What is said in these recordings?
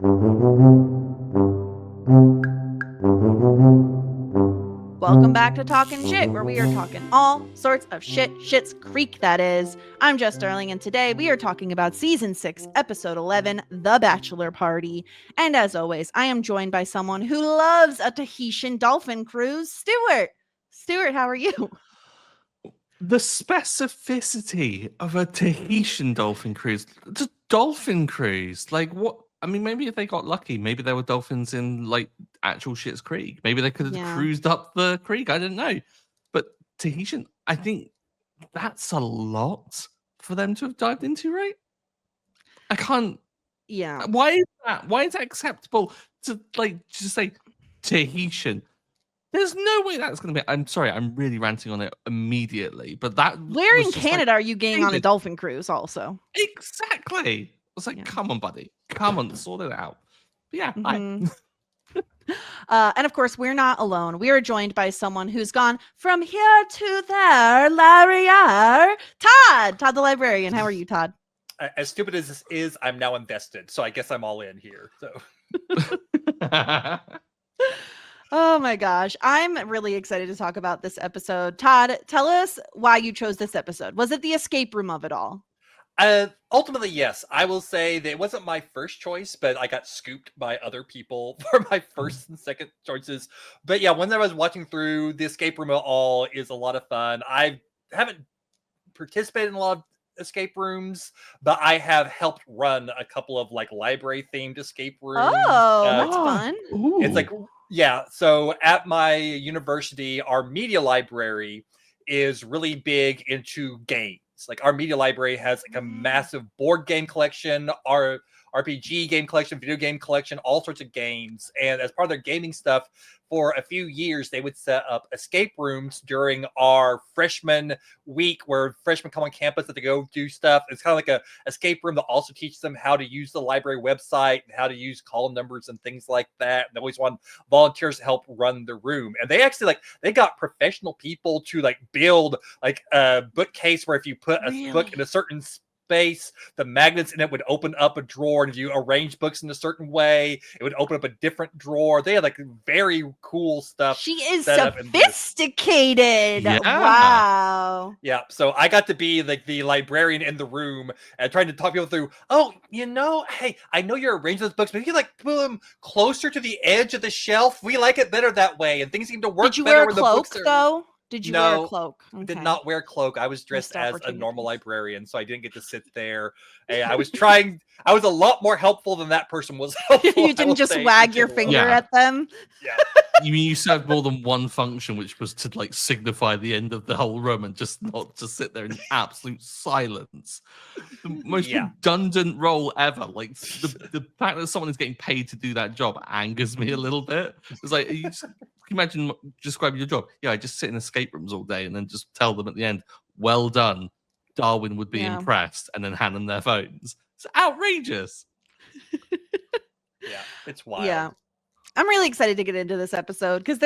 Welcome back to Talkin' Shit, where we are talking all sorts of shit. Schitt's Creek, that is. I'm Jess Sterling, and today we are talking about Season 6, Episode 11, The Bachelor Party. And as always, I am joined by someone who loves a Tahitian dolphin cruise, Stuart. Stuart, how are you? The specificity of a Tahitian dolphin cruise. Just dolphin cruise. Like, what? I mean, maybe if they got lucky, maybe there were dolphins in, like, actual Schitt's Creek. Maybe they could have Yeah. cruised up the creek. I don't know. But Tahitian, I think that's a lot for them to have dived into, right? I can't. Yeah. Why is that? Why is that acceptable to, like, just say Tahitian? There's no way that's going to be. I'm sorry, I'm really ranting on it immediately, but that. Where was in just like, Canada are you getting on a David, dolphin cruise also? exactly. I was like, Yeah. come on, buddy. Come on, sort it out. But yeah, Mhm. And of course, we're not alone. We are joined by someone who's gone from here to there, Larrier. Todd the Librarian. How are you, Todd? As stupid as this is, I'm now invested, so I guess I'm all in here. So Oh my gosh. I'm really excited to talk about this episode. Todd, tell us why you chose this episode. Was it the escape room of it all? ultimately, yes. I will say that it wasn't my first choice, but I got scooped by other people for my first and second choices. But yeah, when I was watching through, the escape room of all is a lot of fun. I haven't participated in a lot of escape rooms, but I have helped run a couple of like library themed escape rooms. Oh, that's fun. It's like, yeah. So at my university, our media library is really big into games. Like our media library has like a massive board game collection, our RPG game collection, video game collection, all sorts of games. And as part of their gaming stuff, for a few years, they would set up escape rooms during our freshman week where freshmen come on campus to go do stuff. It's kind of like a escape room that also teaches them how to use the library website and how to use call numbers and things like that. And they always want volunteers to help run the room. And they actually they got professional people to build like a bookcase where if you put a book in a certain space, the magnets in it would open up a drawer, and if you arrange books in a certain way, it would open up a different drawer. They had very cool stuff. She is sophisticated. Yeah. Wow. Yeah, so I got to be the librarian in the room and trying to talk people through. Oh, hey, I know you're arranging those books, but if you put them closer to the edge of the shelf, we like it better that way, and things seem to work. Did you better wear a when the cloak books are... though? Did you wear a cloak? I did not wear a cloak. I was dressed as a normal opportunities. librarian, so I didn't get to sit there. Hey, I was trying. I was a lot more helpful than that person was helpful. You didn't just wag your finger at them. Yeah. You mean you served more than one function, which was to signify the end of the whole room and just not to sit there in absolute silence. The most redundant role ever. Like the fact that someone is getting paid to do that job angers me a little bit. It's like, can you imagine describing your job? Yeah, I just sit in escape rooms all day and then just tell them at the end, well done. Darwin would be impressed, and then hand them their phones. It's outrageous. Yeah, it's wild. Yeah. I'm really excited to get into this episode because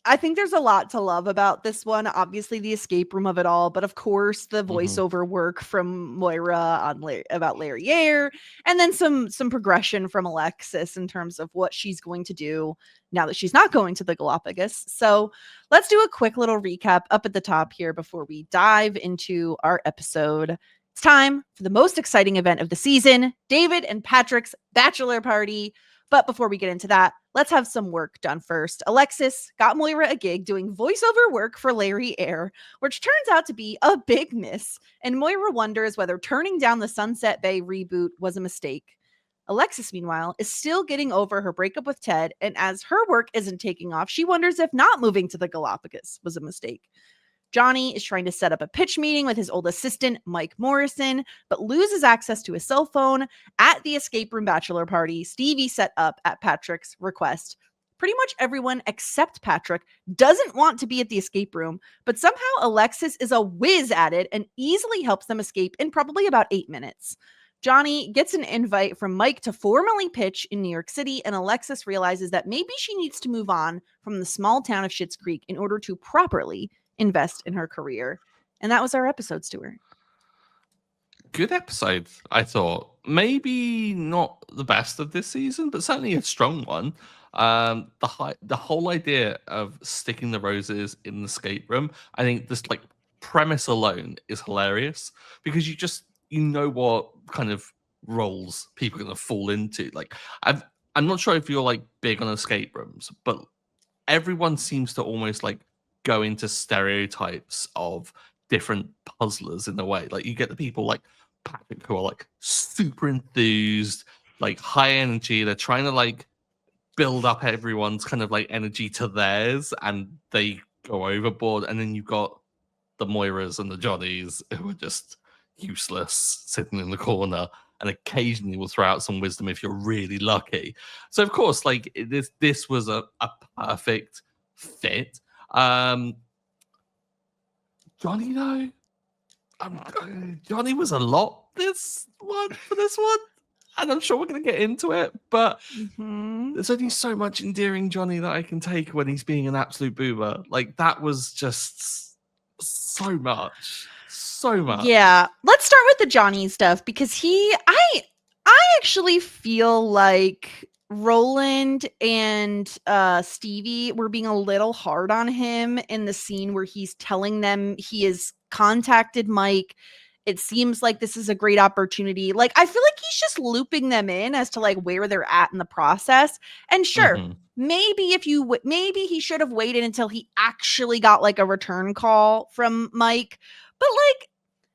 I think there's a lot to love about this one. Obviously, the escape room of it all, but of course, the voiceover work from Moira about Larrier, and then some progression from Alexis in terms of what she's going to do now that she's not going to the Galapagos. So let's do a quick little recap up at the top here before we dive into our episode. It's time for the most exciting event of the season, David and Patrick's bachelor party. But before we get into that, let's have some work done first. Alexis got Moira a gig doing voiceover work for Larrier, which turns out to be a big miss. And Moira wonders whether turning down the Sunset Bay reboot was a mistake. Alexis, meanwhile, is still getting over her breakup with Ted. And as her work isn't taking off, she wonders if not moving to the Galapagos was a mistake. Johnny is trying to set up a pitch meeting with his old assistant, Mike Morrison, but loses access to his cell phone at the escape room bachelor party Stevie set up at Patrick's request. Pretty much everyone except Patrick doesn't want to be at the escape room, but somehow Alexis is a whiz at it and easily helps them escape in probably about 8 minutes. Johnny gets an invite from Mike to formally pitch in New York City, and Alexis realizes that maybe she needs to move on from the small town of Schitt's Creek in order to properly invest in her career. And that was our episode, Stuart. good episode, I thought. Maybe not the best of this season, but certainly a strong one. The whole idea of sticking the roses in the escape room, I think this like premise alone is hilarious because you know what kind of roles people are going to fall into. Like I'm not sure if you're like big on escape rooms, but everyone seems to almost like go into stereotypes of different puzzlers in a way. Like you get the people like Patrick who are like super enthused, like high energy. They're trying to like build up everyone's kind of like energy to theirs, and they go overboard. And then you've got the Moiras and the Johnnies who are just useless, sitting in the corner, and occasionally will throw out some wisdom if you're really lucky. So of course, like this was a perfect fit. Johnny though, Johnny was a lot for this one, and I'm sure we're gonna get into it. But there's only so much endearing Johnny that I can take when he's being an absolute boomer. Like that was just so much. Yeah, let's start with the Johnny stuff because I actually feel like Roland and Stevie were being a little hard on him in the scene where he's telling them he has contacted Mike. It seems like this is a great opportunity. Like, I feel like he's just looping them in as to like where they're at in the process. And sure, maybe maybe he should have waited until he actually got like a return call from Mike. But like,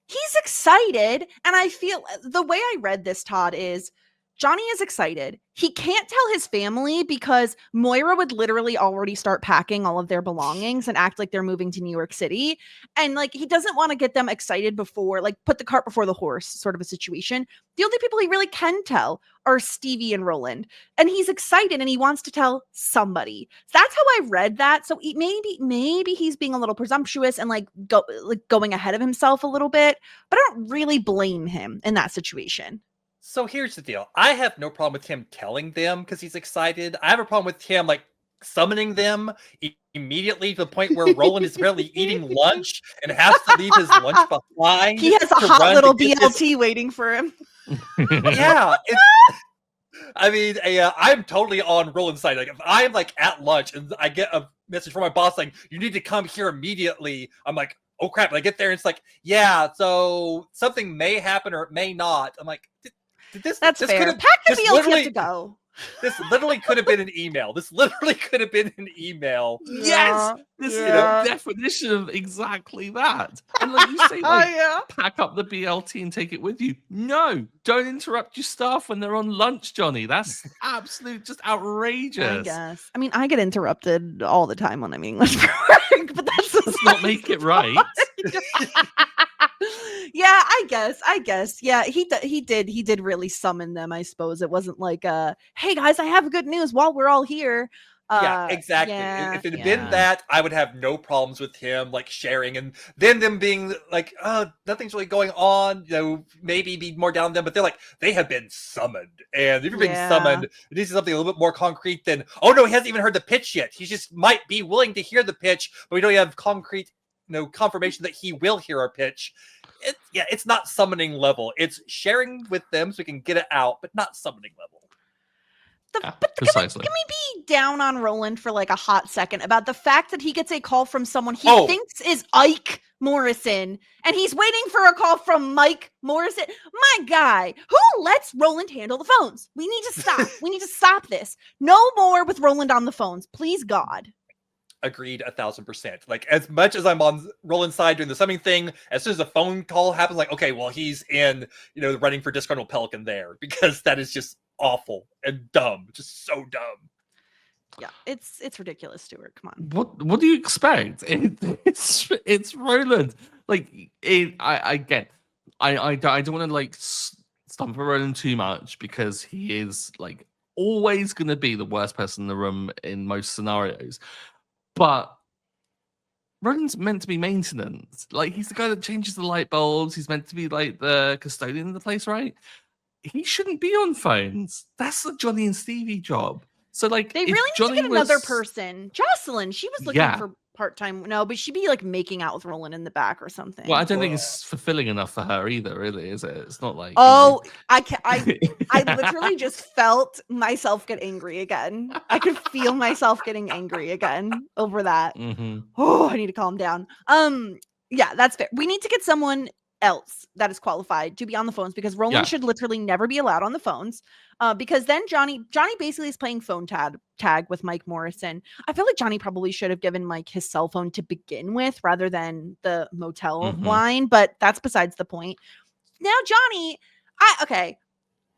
he's excited. And I feel the way I read this, Todd, is Johnny is excited. He can't tell his family because Moira would literally already start packing all of their belongings and act like they're moving to New York City. And like, he doesn't want to get them excited before, like put the cart before the horse sort of a situation. The only people he really can tell are Stevie and Roland. And he's excited and he wants to tell somebody. So that's how I read that. So maybe he's being a little presumptuous and like going ahead of himself a little bit, but I don't really blame him in that situation. So here's the deal. I have no problem with him telling them because he's excited. I have a problem with him like summoning them immediately to the point where Roland is apparently eating lunch and has to leave his lunch behind. He has a hot little BLT waiting for him. Yeah. I mean, I'm totally on Roland's side. Like, if I'm like at lunch and I get a message from my boss saying, you need to come here immediately, I'm like, oh crap. And I get there and it's like, yeah, so something may happen or it may not. I'm like, that's fair. Pack the BLT to go. This literally could have been an email. Yes, this is the definition of exactly that. And like you say, like, pack up the BLT and take it with you. No, don't interrupt your staff when they're on lunch, Johnny. That's absolute, just outrageous. I guess. I mean, I get interrupted all the time when I'm English for work, but that does not make it right. Yeah, I guess. Yeah, he did really summon them, I suppose. It wasn't like hey guys, I have good news while we're all here. Yeah, exactly. If it had been that, I would have no problems with him like sharing and then them being like, nothing's really going on, you know, maybe be more down on them, but they're like, they have been summoned. And if you're being summoned, it needs something a little bit more concrete than, oh no, he hasn't even heard the pitch yet. He just might be willing to hear the pitch, but we don't have concrete confirmation that he will hear our pitch. It's not summoning level. It's sharing with them so we can get it out, but not summoning level. Precisely. Can we be down on Roland for like a hot second about the fact that he gets a call from someone he thinks is Ike Morrison, and he's waiting for a call from Mike Morrison? My guy, who lets Roland handle the phones? We need to stop. We need to stop this. No more with Roland on the phones, please God. Agreed 1,000%. Like, as much as I'm on Roland's side doing the summing thing, as soon as a phone call happens, like, okay, well, he's in, running for Disgruntled Pelican there, because that is just awful and dumb. Just so dumb. Yeah, it's ridiculous, Stuart. Come on. What do you expect? It's Roland. Like, I don't want to like stump Roland too much because he is like always going to be the worst person in the room in most scenarios. But Roland's meant to be maintenance. Like, he's the guy that changes the light bulbs. He's meant to be like the custodian of the place, right? He shouldn't be on phones. That's the Johnny and Stevie job. So like, they really need to get another person. Jocelyn, she was looking for part-time. No, but she'd be like making out with Roland in the back or something. Well, I don't think it's fulfilling enough for her either, really, is it? It's not like. Oh, I literally just felt myself get angry again. I could feel myself getting angry again over that. Oh, I need to calm down. Yeah, that's fair. We need to get someone else that is qualified to be on the phones because Roland should literally never be allowed on the phones. Because then Johnny basically is playing phone tag with Mike Morrison. I feel like Johnny probably should have given Mike his cell phone to begin with rather than the motel line, but that's besides the point. Now Johnny,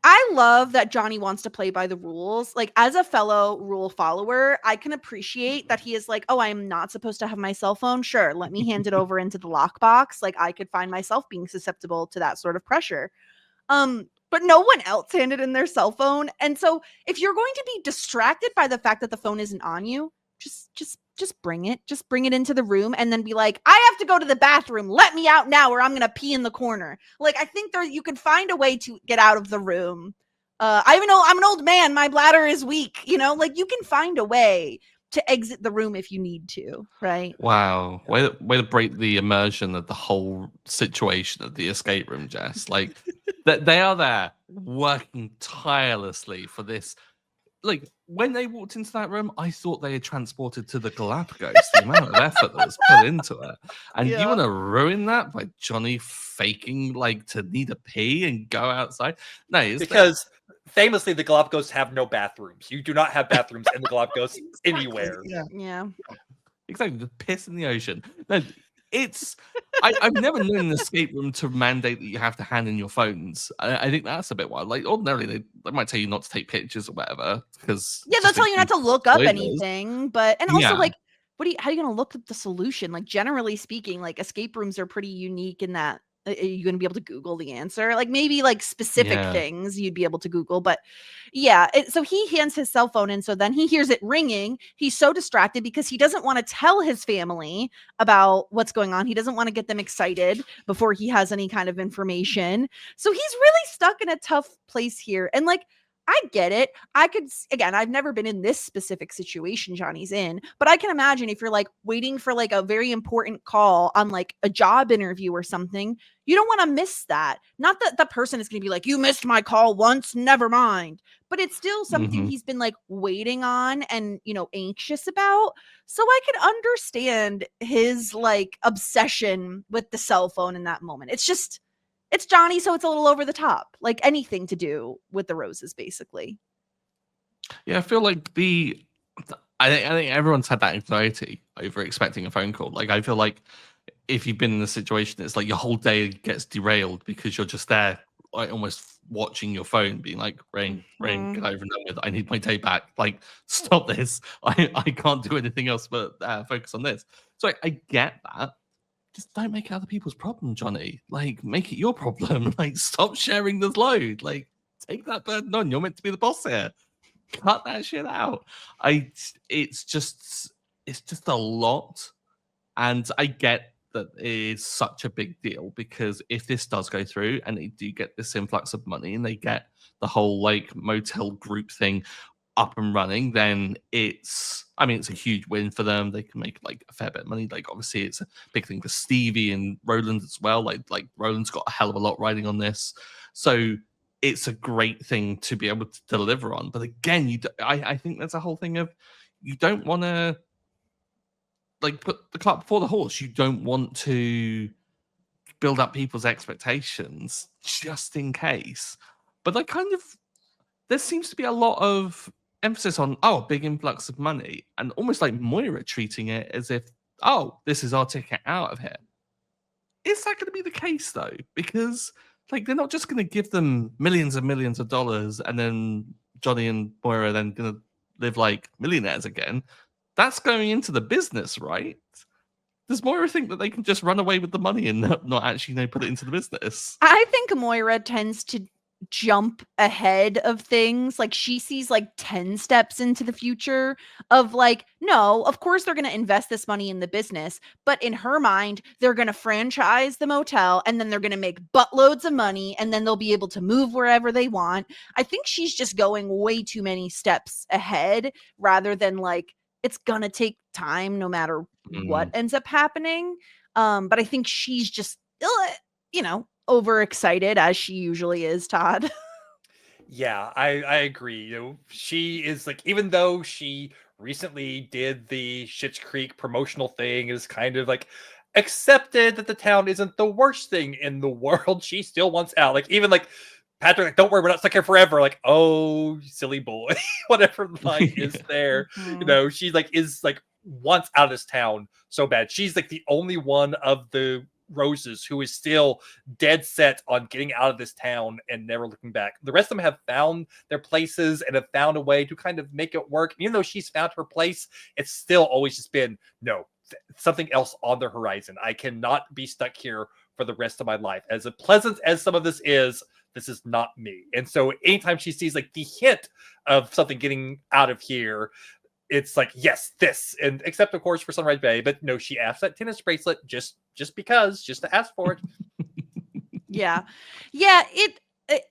I love that Johnny wants to play by the rules. Like, as a fellow rule follower, I can appreciate that he is like, oh, I'm not supposed to have my cell phone. Sure, let me hand it over into the lockbox. Like, I could find myself being susceptible to that sort of pressure. But no one else handed in their cell phone. And so if you're going to be distracted by the fact that the phone isn't on you, just bring it. Just bring it into the room and then be like, I have to go to the bathroom. Let me out now or I'm going to pee in the corner. Like, I think you can find a way to get out of the room. I even know I'm an old man. My bladder is weak. Like you can find a way to exit the room if you need to, right? Wow. Way to break the immersion of the whole situation of the escape room, Jess. Like, they are there working tirelessly for this. Like, when they walked into that room, I thought they had transported to the Galapagos, the amount of effort that was put into it. And you want to ruin that by Johnny faking, like, to need a pee and go outside? No, because famously, the Galapagos have no bathrooms. You do not have bathrooms in the Galapagos anywhere. Yeah. Exactly. The piss in the ocean. No, I've never known an escape room to mandate that you have to hand in your phones. I think that's a bit wild. Like, ordinarily, they might tell you not to take pictures or whatever. Because they'll tell you not to look up anything. But, and also, like, how are you going to look up the solution? Like, generally speaking, like, escape rooms are pretty unique in that. Are you going to be able to Google the answer? Like maybe like specific things you'd be able to Google, but so he hands his cell phone in. So then he hears it ringing. He's so distracted because he doesn't want to tell his family about what's going on. He doesn't want to get them excited before he has any kind of information. So he's really stuck in a tough place here. And like, I get it. I've never been in this specific situation Johnny's in, but I can imagine if you're like waiting for like a very important call on like a job interview or something, you don't want to miss that. Not that the person is going to be like, you missed my call once, never mind. But it's still something he's been like waiting on and, anxious about. So I could understand his like obsession with the cell phone in that moment. It's Johnny, so it's a little over the top, like anything to do with the roses, basically. Yeah, I feel like I think everyone's had that anxiety over expecting a phone call. Like, I feel like if you've been in a situation, it's like your whole day gets derailed because you're just there, like almost watching your phone, being like, ring, get over and done with. I need my day back. Like, stop this. I can't do anything else but focus on this. So I get that. Just don't make it other people's problem, Johnny. Like, make it your problem. Like, stop sharing the load. Like, take that burden on. You're meant to be the boss here. Cut that shit out. It's just a lot. And I get that it is such a big deal because if this does go through and they do get this influx of money and they get the whole like motel group thing up and running, then it's a huge win for them. They can make like a fair bit of money. Like, obviously it's a big thing for Stevie and Roland as well. Like Roland's got a hell of a lot riding on this, so it's a great thing to be able to deliver on. But again, I think there's a whole thing of you don't want to like put the cart before the horse. You don't want to build up people's expectations just in case. But like, kind of, there seems to be a lot of emphasis on, a big influx of money, and almost like Moira treating it as if, this is our ticket out of here. Is that going to be the case though? Because like, they're not just going to give them millions and millions of dollars and then Johnny and Moira are then going to live like millionaires again. That's going into the business, right? Does Moira think that they can just run away with the money and not actually put it into the business? I think Moira tends to jump ahead of things. Like, she sees like 10 steps into the future of like, no, of course they're going to invest this money in the business, but in her mind, they're going to franchise the motel and then they're going to make buttloads of money and then they'll be able to move wherever they want. I think she's just going way too many steps ahead rather than like it's gonna take time no matter what Mm. ends up happening. But I think she's just, overexcited as she usually is, Todd. Yeah, I agree. She is like, even though she recently did the Schitt's Creek promotional thing, is kind of like accepted that the town isn't the worst thing in the world. She still wants out. Like, even like Patrick, like, don't worry, we're not stuck here forever. Like, oh, silly boy, whatever line is there. Mhm. She like is like wants out of this town so bad. She's like the only one of the Roses who is still dead set on getting out of this town and never looking back. The rest of them have found their places and have found a way to kind of make it work. Even though she's found her place, it's still always just been something else on the horizon. I cannot be stuck here for the rest of my life. As pleasant as some of this is not me. And so anytime she sees like the hint of something getting out of here, it's like, yes, this. And except of course for Sunrise Bay, but no, she asked that tennis bracelet just because, just to ask for it. Yeah. It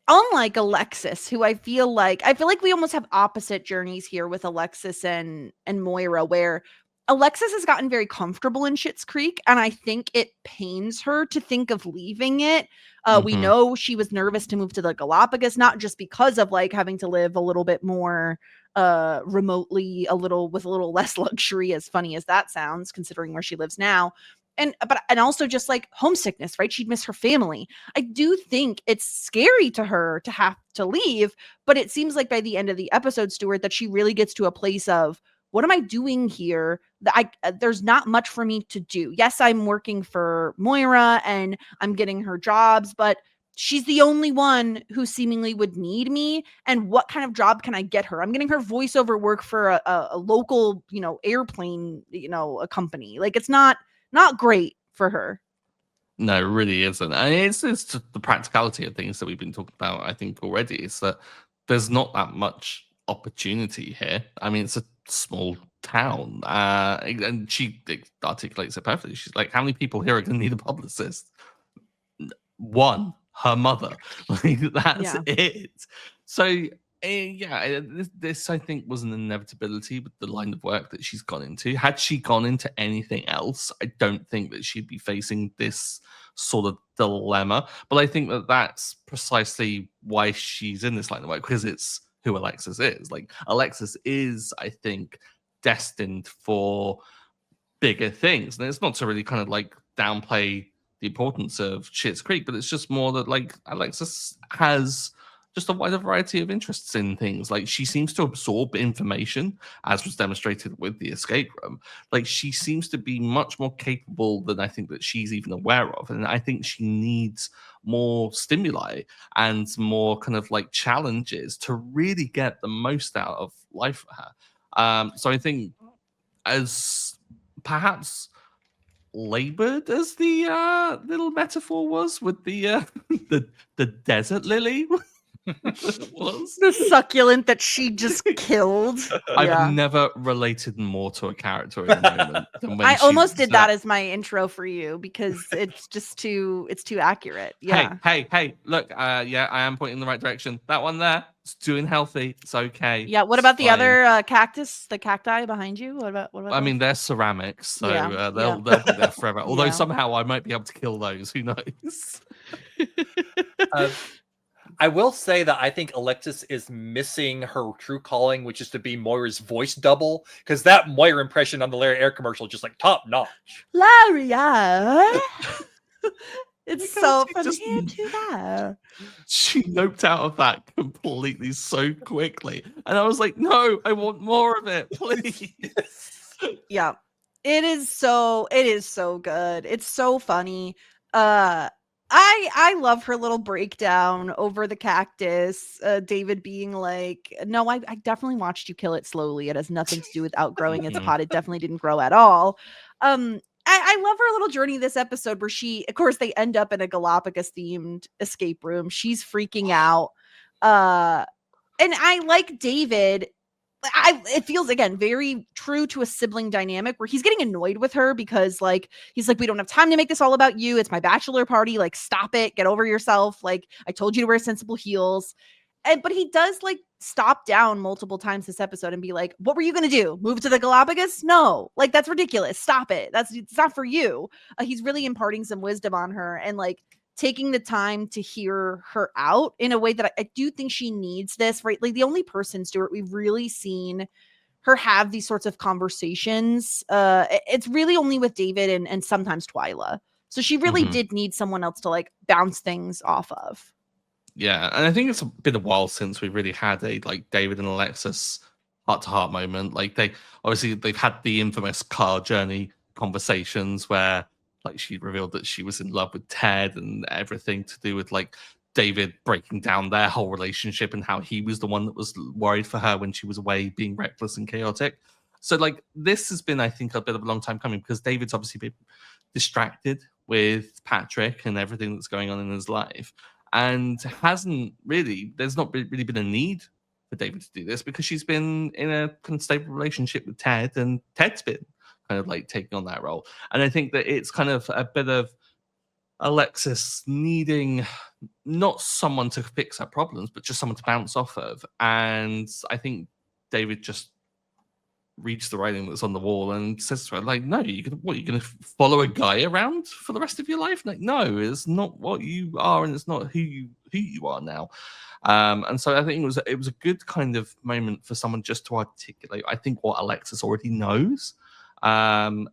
unlike Alexis, who I feel like we almost have opposite journeys here with Alexis and Moira, where Alexis has gotten very comfortable in Schitt's Creek, and I think it pains her to think of leaving it. We Mhm. know she was nervous to move to the Galapagos, not just because of like having to live a little bit more remotely, with a little less luxury, as funny as that sounds, considering where she lives now. And also just like homesickness, right? She'd miss her family. I do think it's scary to her to have to leave, but it seems like by the end of the episode, Stuart, that she really gets to a place of, what am I doing here? There's not much for me to do. Yes, I'm working for Moira and I'm getting her jobs, but she's the only one who seemingly would need me. And what kind of job can I get her? I'm getting her voiceover work for a local, airplane, a company. Like, it's not great for her. No, it really isn't. And it's just the practicality of things that we've been talking about, I think, already. Is that there's not that much opportunity here. I mean, it's a small town. And she articulates it perfectly. She's like, how many people here are going to need a publicist? One, her mother. Like, that's Yeah. it. So this I think was an inevitability with the line of work that she's gone into. Had she gone into anything else, I don't think that she'd be facing this sort of dilemma. But I think that that's precisely why she's in this line of work, because it's who Alexis is. Like, Alexis is, I think, destined for bigger things, and it's not to really kind of like downplay the importance of Schitt's Creek, but it's just more that like Alexis has just a wider variety of interests in things. Like, she seems to absorb information, as was demonstrated with the escape room. Like, she seems to be much more capable than I think that she's even aware of, and I think she needs more stimuli and more kind of like challenges to really get the most out of life for her. So I think, as perhaps labored as the little metaphor was with the the desert lily was. The succulent that she just killed. I've Yeah. never related more to a character in a moment than when I she almost did that was as my intro for you because it's just too accurate. Yeah. Hey, look, yeah, I am pointing in the right direction. That one there, it's doing healthy. It's okay. Yeah. What It's about the fine. other the cacti behind you? What about I mean, those? they're ceramics, so Yeah, they'll be there forever. Although Yeah. somehow I might be able to kill those. Who knows? I will say that I think Alexis is missing her true calling, which is to be Moira's voice double, because that Moira impression on the Larry Air commercial is just like top notch. Laria. It's so She from just- here to there. She noped out of that completely so quickly. And I was like, no, I want more of it, please. Yeah. It is so good. It's so funny. I love her little breakdown over the cactus. David being like, no, I definitely watched you kill it slowly. It has nothing to do with outgrowing its pot. It definitely didn't grow at all. I love her little journey this episode where of course, they end up in a Galapagos themed escape room. She's freaking out. And I like David. It feels again very true to a sibling dynamic where he's getting annoyed with her because like he's like, we don't have time to make this all about you. It's my bachelor party. Like, stop it. Get over yourself. Like, I told you to wear sensible heels. but he does like stop down multiple times this episode and be like, what were you going to do? Move to the Galapagos? No, like that's ridiculous. Stop it. It's not for you. He's really imparting some wisdom on her and like taking the time to hear her out in a way that I do think she needs this, right? Like the only person, Stuart, we've really seen her have these sorts of conversations. It's really only with David and sometimes Twyla. So she really did need someone else to like bounce things off of. Yeah, and I think it's been a while since we really had a like David and Alexis heart-to-heart moment. Like they've had the infamous car journey conversations where like she revealed that she was in love with Ted and everything to do with like David breaking down their whole relationship and how he was the one that was worried for her when she was away being reckless and chaotic. So like this has been, I think, a bit of a long time coming because David's obviously been distracted with Patrick and everything that's going on in his life. And there's not really been a need for David to do this because she's been in a kind of stable relationship with Ted and Ted's been kind of like taking on that role. And I think that it's kind of a bit of Alexis needing not someone to fix her problems, but just someone to bounce off of. And I think David just reads the writing that's on the wall and says to her, like, no, you're gonna follow a guy around for the rest of your life? Like, no, it's not what you are, and it's not who you are now. And so I think it was a good kind of moment for someone just to articulate, I think, what Alexis already knows. And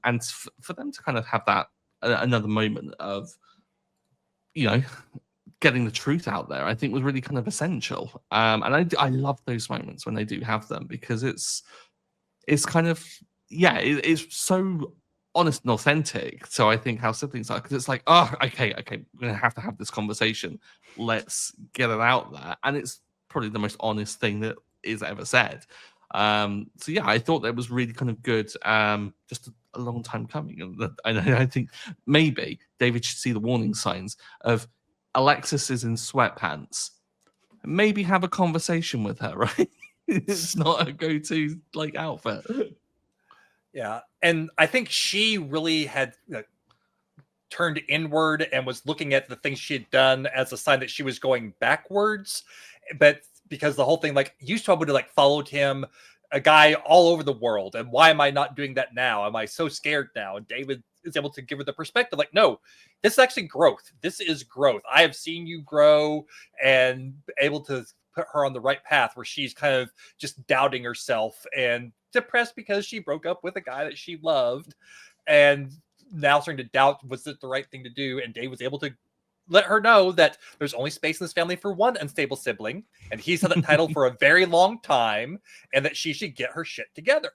for them to kind of have that another moment of, you know, getting the truth out there, I think was really kind of essential. And I love those moments when they do have them because it's kind of, it's so honest and authentic. So I think how siblings are, because it's like, oh, okay, we're going to have this conversation. Let's get it out there. And it's probably the most honest thing that is ever said. So yeah, I thought that was really kind of good. Just a long time coming. And I think maybe David should see the warning signs of Alexis is in sweatpants. Maybe have a conversation with her, right? It's not a go-to like outfit. Yeah, and I think she really had turned inward and was looking at the things she had done as a sign that she was going backwards. But because the whole thing, like, used to would have like followed him, a guy all over the world, and why am I not doing that now? Am I so scared now? And David is able to give her the perspective, like, no, this is actually growth. This is growth. I have seen you grow, and able to put her on the right path where she's kind of just doubting herself and depressed because she broke up with a guy that she loved and now starting to doubt, was it the right thing to do? And Dave was able to let her know that there's only space in this family for one unstable sibling, and he's had that title for a very long time, and that she should get her shit together.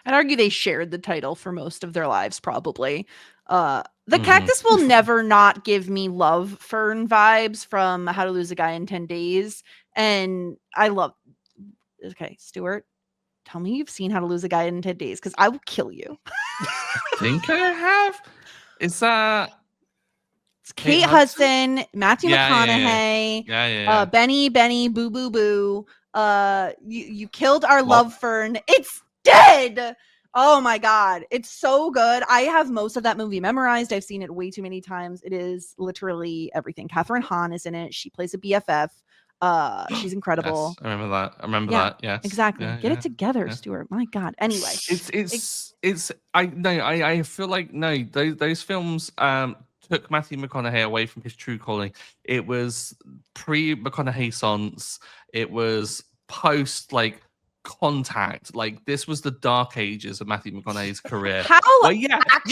I'd argue they shared the title for most of their lives, probably. The cactus will never not give me love fern vibes from How to Lose a Guy in 10 Days. And I love... Okay, Stuart, tell me you've seen How to Lose a Guy in 10 Days, because I will kill you. I think I have. It's Kate Hudson, Matthew McConaughey, Benny, Boo Boo Boo. You killed our love fern. It's dead. Oh my God. It's so good. I have most of that movie memorized. I've seen it way too many times. It is literally everything. Catherine Hahn is in it. She plays a BFF. She's incredible. Yes, I remember that. Yes. Exactly. Yeah, Get it together, Stuart. My God. Anyway. I feel like those films took Matthew McConaughey away from his true calling. It was pre-McConaughey Sons. It was post like Contact. Like, this was the dark ages of Matthew McConaughey's career. How actually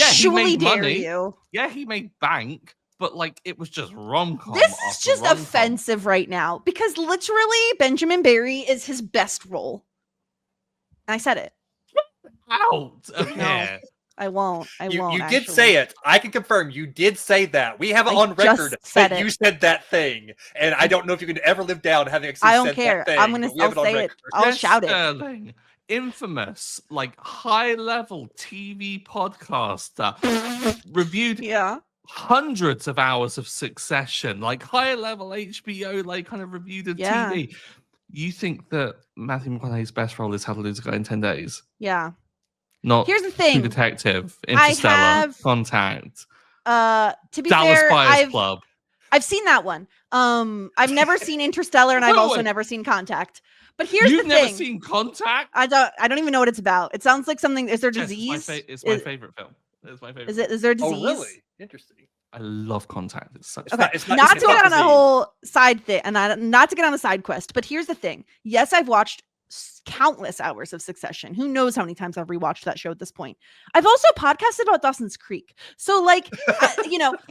he made dare money. you? Yeah, he made bank, but like it was just rom-com. This is just offensive right now because literally Benjamin Barry is his best role. I said it. Out of here. I won't. You did say it. I can confirm you did say that. We have it on record that you said that thing, and I don't know if you can ever live down having actually I don't said care. that thing. I'll say it. I'll shout it. Sterling, infamous, like high-level TV podcaster, reviewed hundreds of hours of Succession, like high-level HBO, like kind of reviewed of TV. You think that Matthew McConaughey's best role is How to Lose a Guy in 10 Days? Yeah. Not Here's the thing. True Detective, Interstellar, Contact, to be Dallas fair, Buyers Club. I've seen that one. I've never seen Interstellar, and I've also never seen Contact. But here's the thing. You've never seen Contact? I don't even know what it's about. It sounds like something. Is there Yes, disease? it's my favorite film. It's my favorite. Is there disease? Oh, really? Interesting. I love Contact. It's such. Okay, It's not to get on a disease. whole side thing, and not to get on a side quest. But here's the thing. Yes, I've watched countless hours of Succession. Who knows how many times I've rewatched that show at this point. I've also podcasted about Dawson's Creek. So like,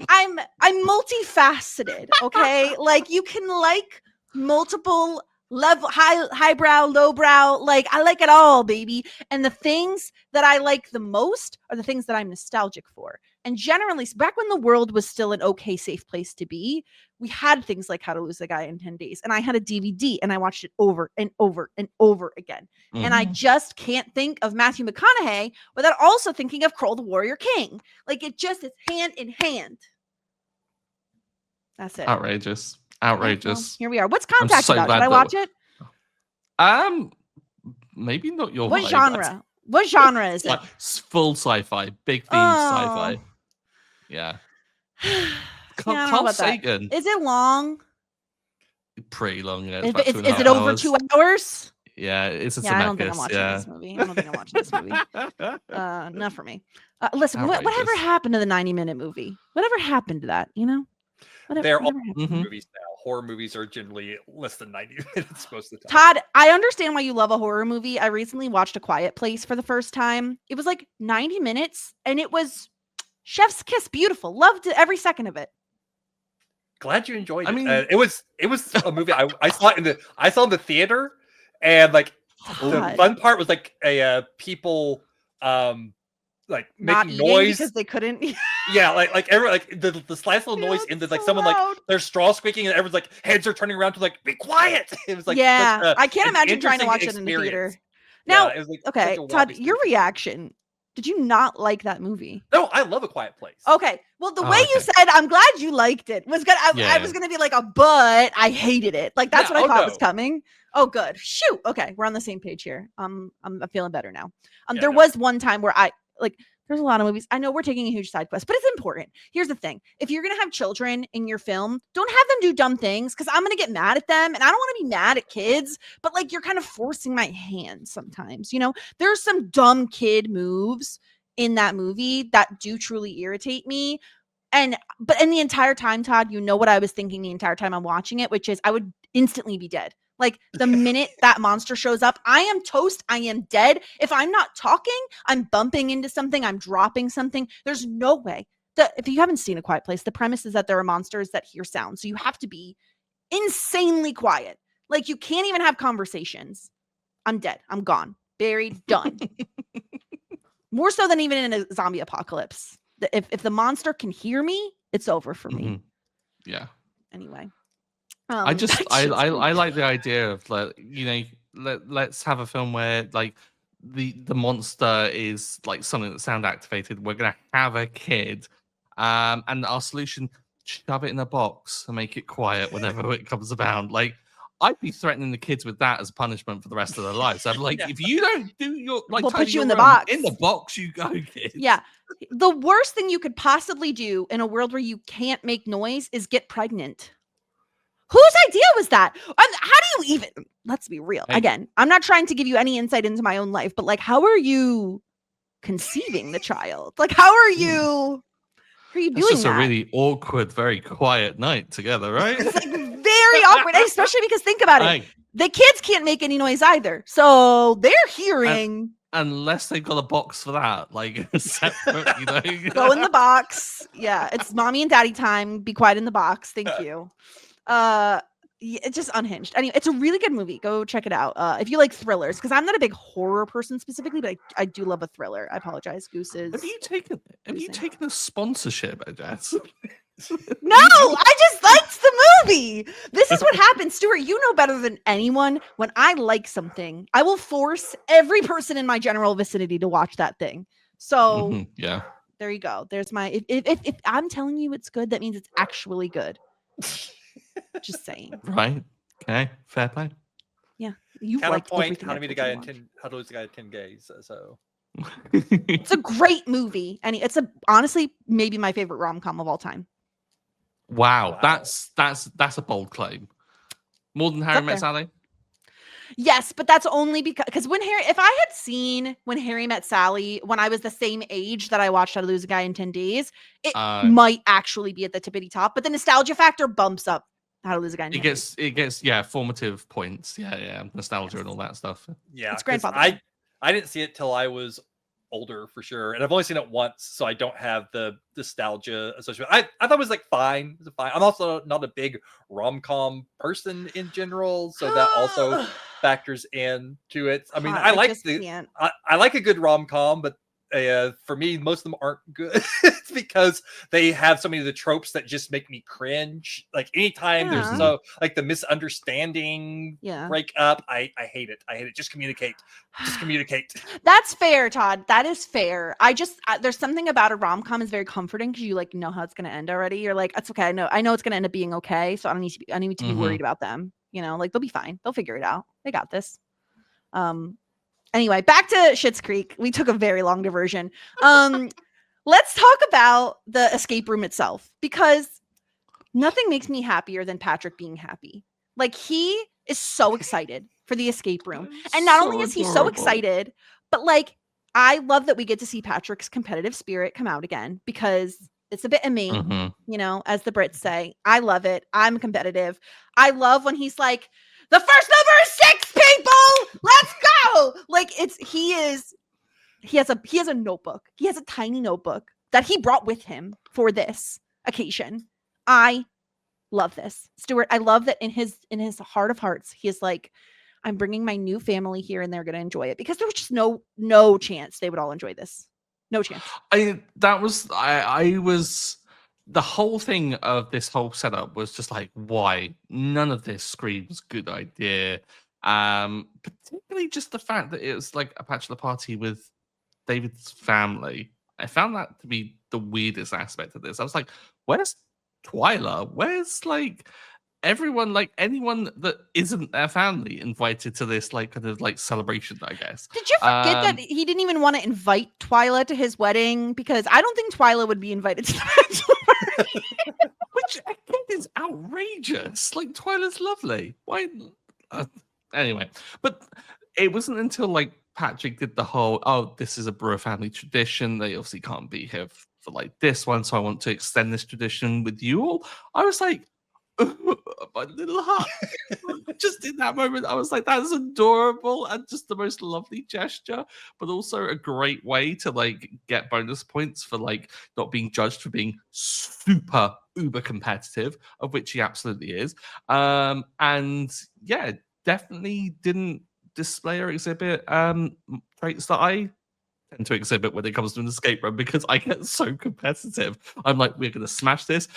I'm multifaceted. Okay. Like you can like multiple level, highbrow, lowbrow. Like I like it all, baby. And the things that I like the most are the things that I'm nostalgic for. And generally, back when the world was still an okay, safe place to be, we had things like How to Lose a Guy in 10 Days. And I had a DVD and I watched it over and over and over again. And I just can't think of Matthew McConaughey without also thinking of Kroll the Warrior King. Like it just is hand in hand. That's it. Outrageous. Well, here we are. What's Contact about? Did I watch it? Maybe not your What vibe, genre? What genre is it? Like, full sci-fi, big theme sci-fi. Yeah. Carl Sagan. Is it long? Pretty long. Yeah. Is it over 2 hours? Yeah, it's a I don't think I'm watching this movie. Not for me. Listen, whatever happened to the 90-minute movie? Whatever happened to that? They're all movies now. Horror movies are generally less than 90 minutes most of the time. Todd, I understand why you love a horror movie. I recently watched A Quiet Place for the first time. It was like 90 minutes, and it was chef's kiss beautiful. Loved every second of it. Glad you enjoyed it. I mean, it was a movie I saw in the theater, and like the fun part was like people like not making noise because they couldn't. Yeah, like everyone, like the slight little noise in the like someone loud. Like their straw squeaking and everyone's like heads are turning around to like be quiet. It was like I can't imagine trying to watch it in the theater. Now, it was like okay, Todd, your reaction. Did you not like that movie? No, I love A Quiet Place. Okay. Well, the way you said, I'm glad you liked it, was good. I was gonna be like but I hated it. Like that's what I thought was coming. Oh, good. Shoot. Okay, we're on the same page here. I'm feeling better now. There was one time where there's a lot of movies. I know we're taking a huge side quest, but it's important. Here's the thing. If you're going to have children in your film, don't have them do dumb things because I'm going to get mad at them and I don't want to be mad at kids, but like you're kind of forcing my hand sometimes. There's some dumb kid moves in that movie that do truly irritate me. But in the entire time, Todd, what I was thinking the entire time I'm watching it, which is I would instantly be dead. Like the minute that monster shows up, I am toast. I am dead. If I'm not talking, I'm bumping into something. I'm dropping something. There's no way that if you haven't seen A Quiet Place, the premise is that there are monsters that hear sound. So you have to be insanely quiet. Like you can't even have conversations. I'm dead. I'm gone. Buried. Done. More so than even in a zombie apocalypse. If the monster can hear me, it's over for me. Yeah. Anyway. I like the idea of let's have a film where like the monster is like something that's sound activated. We're gonna have a kid, and our solution: shove it in a box and make it quiet whenever it comes about. Like I'd be threatening the kids with that as punishment for the rest of their lives. I'm like, if you don't do your we'll put you in the box. In the box, you go, kid. Yeah. The worst thing you could possibly do in a world where you can't make noise is get pregnant. Whose idea was that? How do you even? Let's be real. Again, I'm not trying to give you any insight into my own life, but like, how are you conceiving the child? Like, how are you doing that? It's just a really awkward, very quiet night together, right? It's like very awkward, especially because think about it. The kids can't make any noise either, so they're hearing. Unless they've got a box for that, like separate, Go in the box. Yeah, it's mommy and daddy time. Be quiet in the box. Thank you. It's just unhinged. Anyway, it's a really good movie. Go check it out. If you like thrillers, because I'm not a big horror person specifically, but I do love a thriller. I apologize, Gooses. Have you taken a sponsorship, Jess? No, I just liked the movie. This is what happens, Stuart. You know better than anyone. When I like something, I will force every person in my general vicinity to watch that thing. So yeah, there you go. There's my. If I'm telling you it's good, that means it's actually good. Just saying. Right. Okay. Fair play. Yeah. You counterpoint. How to lose a guy in 10 days. So it's a great movie, and it's honestly maybe my favorite rom-com of all time. Wow. That's a bold claim. More than Harry Met Sally? Yes, but that's only because if I had seen When Harry Met Sally when I was the same age that I watched How to Lose a Guy in 10 Days, it might actually be at the tippity top, but the nostalgia factor bumps up How to Lose a Guy in 10 Days. It gets formative points. Yeah, nostalgia and all that stuff. Yeah, it's grandfather. I didn't see it till I was older for sure, and I've only seen it once, so I don't have the nostalgia associated. I thought it was like fine. It was fine. I'm also not a big rom-com person in general, so that also factors into it. I mean, I like a good rom-com, but for me, most of them aren't good. It's because they have so many of the tropes that just make me cringe. Like anytime there's the misunderstanding break up, I hate it. Just communicate. That's fair, Todd. That is fair. There's something about a rom-com is very comforting because you know how it's going to end already. You're like, it's okay. I know it's going to end up being okay. So I don't need to be worried about them. They'll be fine. They'll figure it out. They got this. Anyway, back to Schitt's Creek. We took a very long diversion. Let's talk about the escape room itself, because nothing makes me happier than Patrick being happy. Like, he is so excited for the escape room. And not only is he so excited, but like, I love that we get to see Patrick's competitive spirit come out again, because it's a bit of me, as the Brits say. I love it. I'm competitive. I love when he's like, the first number is 6, people. Let's go. Like, he has a notebook. He has a tiny notebook that he brought with him for this occasion. I love this. Stuart, I love that in his heart of hearts, he is like, I'm bringing my new family here and they're going to enjoy it, because there was just no chance they would all enjoy this. No chance. The whole thing of this whole setup was just like, why? None of this screams good idea. Particularly just the fact that it was like a bachelor party with David's family. I found that to be the weirdest aspect of this. I was like, where's Twyla? Where's like everyone, like anyone that isn't their family invited to this like kind of like celebration, I guess. Did you forget that he didn't even want to invite Twyla to his wedding? Because I don't think Twyla would be invited to the bachelor party. Which again is outrageous. Like, Twyla's lovely. Why? Anyway, but it wasn't until like Patrick did the whole, this is a Brewer family tradition. They obviously can't be here for like this one, so I want to extend this tradition with you all. I was like, my little heart. Just in that moment, I was like, that's adorable and just the most lovely gesture, but also a great way to like get bonus points for like not being judged for being super uber competitive, of which he absolutely is. And yeah, definitely didn't display or exhibit traits that I tend to exhibit when it comes to an escape room, because I get so competitive. I'm like, we're gonna smash this.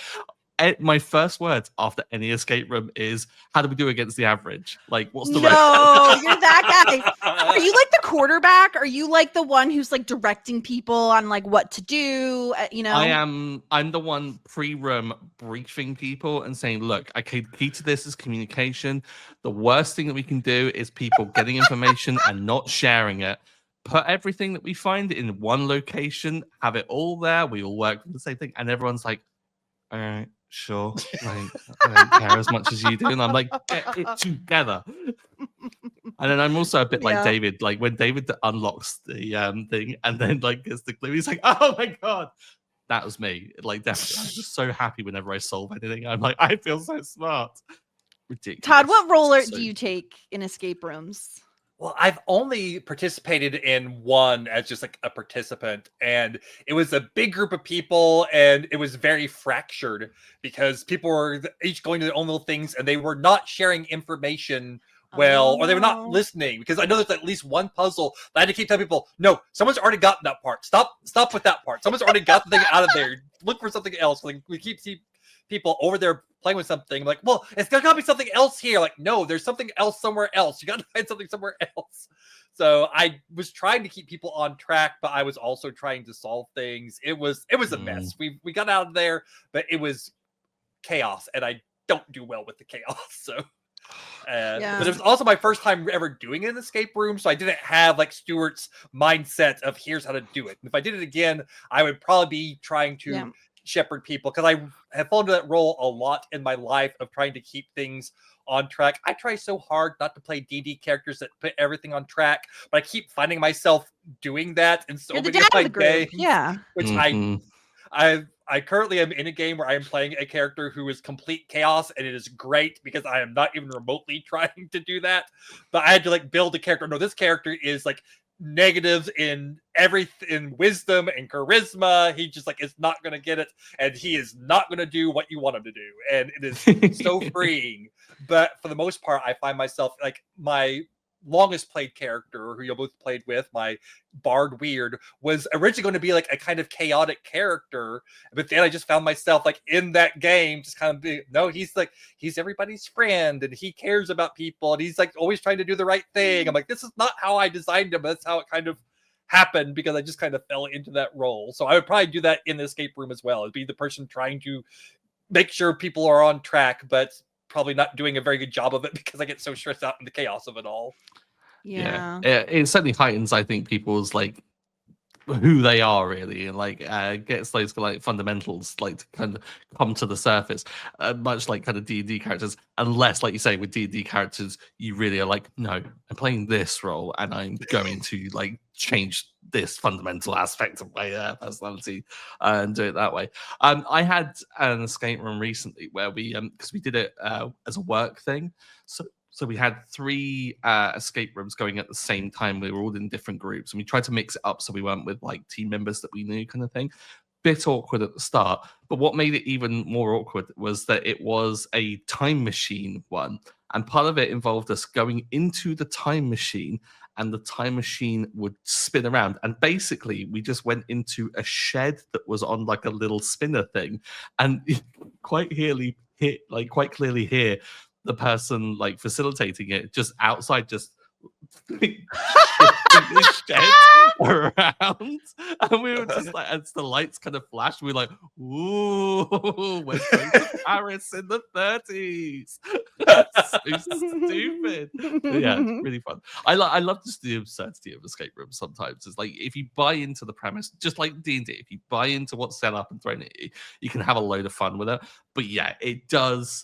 My first words after any escape room is, how do we do against the average? Like, what's the you're that guy. Are you like the quarterback? Are you like the one who's like directing people on like what to do? I'm the one pre-room briefing people and saying, look, okay, the key to this is communication. The worst thing that we can do is people getting information and not sharing it. Put everything that we find in one location, have it all there. We all work for the same thing. And everyone's like, all right, sure. Like, I don't care as much as you do. And I'm like, get it together. And then I'm also a bit like David. Like, when David unlocks the thing and then like gets the clue, he's like, oh my God. That was me. Like, definitely. I'm just so happy whenever I solve anything. I'm like, I feel so smart. Ridiculous. Todd, what role do you take in escape rooms? Well, I've only participated in one as just like a participant, and it was a big group of people, and it was very fractured because people were each going to their own little things, and they were not sharing information well, or they were not listening, because I know there's at least one puzzle that I had to keep telling people, no, someone's already gotten that part. Stop with that part. Someone's already got the thing out of there. Look for something else. Like, we keep people over there playing with something. I'm like, well, it's gotta be something else here. Like, no, there's something else somewhere else. You gotta find something somewhere else. So I was trying to keep people on track, but I was also trying to solve things. It was a mess. We got out of there, but it was chaos, and I don't do well with the chaos. So but it was also my first time ever doing an escape room, so I didn't have like Stuart's mindset of here's how to do it. And if I did it again, I would probably be trying to shepherd people, because I have fallen into that role a lot in my life of trying to keep things on track. I try so hard not to play D&D characters that put everything on track, but I keep finding myself doing that in so You're the many dad of my of the group. games. Yeah. Which I currently am in a game where I am playing a character who is complete chaos, and it is great because I am not even remotely trying to do that. But I had to like build a character. No, this character is like negatives in everything, in wisdom and charisma. He just like is not going to get it, and he is not going to do what you want him to do, and it is so freeing. But for the most part, I find myself like my longest played character who you both played with, my Bard Weird, was originally going to be like a kind of chaotic character, but then I just found myself like in that game just kind of being, no, he's like, he's everybody's friend and he cares about people and he's like always trying to do the right thing. I'm like, this is not how I designed him, but that's how it kind of happened because I just kind of fell into that role. So I would probably do that in the escape room as well. It'd be the person trying to make sure people are on track, but probably not doing a very good job of it because I get so stressed out in the chaos of it all. Yeah. It certainly heightens, I think, people's like who they are really, and like gets those like fundamentals like to kind of come to the surface, much like kind of D&D characters. Unless, like you say, with D&D characters, you really are like, no, I'm playing this role, and I'm going to like change this fundamental aspect of my personality and do it that way. I had an escape room recently where we because we did it as a work thing, so we had 3 escape rooms going at the same time. We were all in different groups, and we tried to mix it up so we weren't with like team members that we knew, kind of thing. Bit awkward at the start, but what made it even more awkward was that it was a time machine one, and part of it involved us going into the time machine, and the time machine would spin around, and basically we just went into a shed that was on like a little spinner thing, and quite clearly hear the person like facilitating it just outside, just shifting the shed around, and we were just like, as the lights kind of flashed, we were like, "Ooh, we're going to Paris in the 30s." That's so stupid. But yeah, it's really fun. I love just the absurdity of escape rooms. Sometimes it's like if you buy into the premise, just like D&D, if you buy into what's set up and thrown at you, you can have a load of fun with it. But yeah, it does.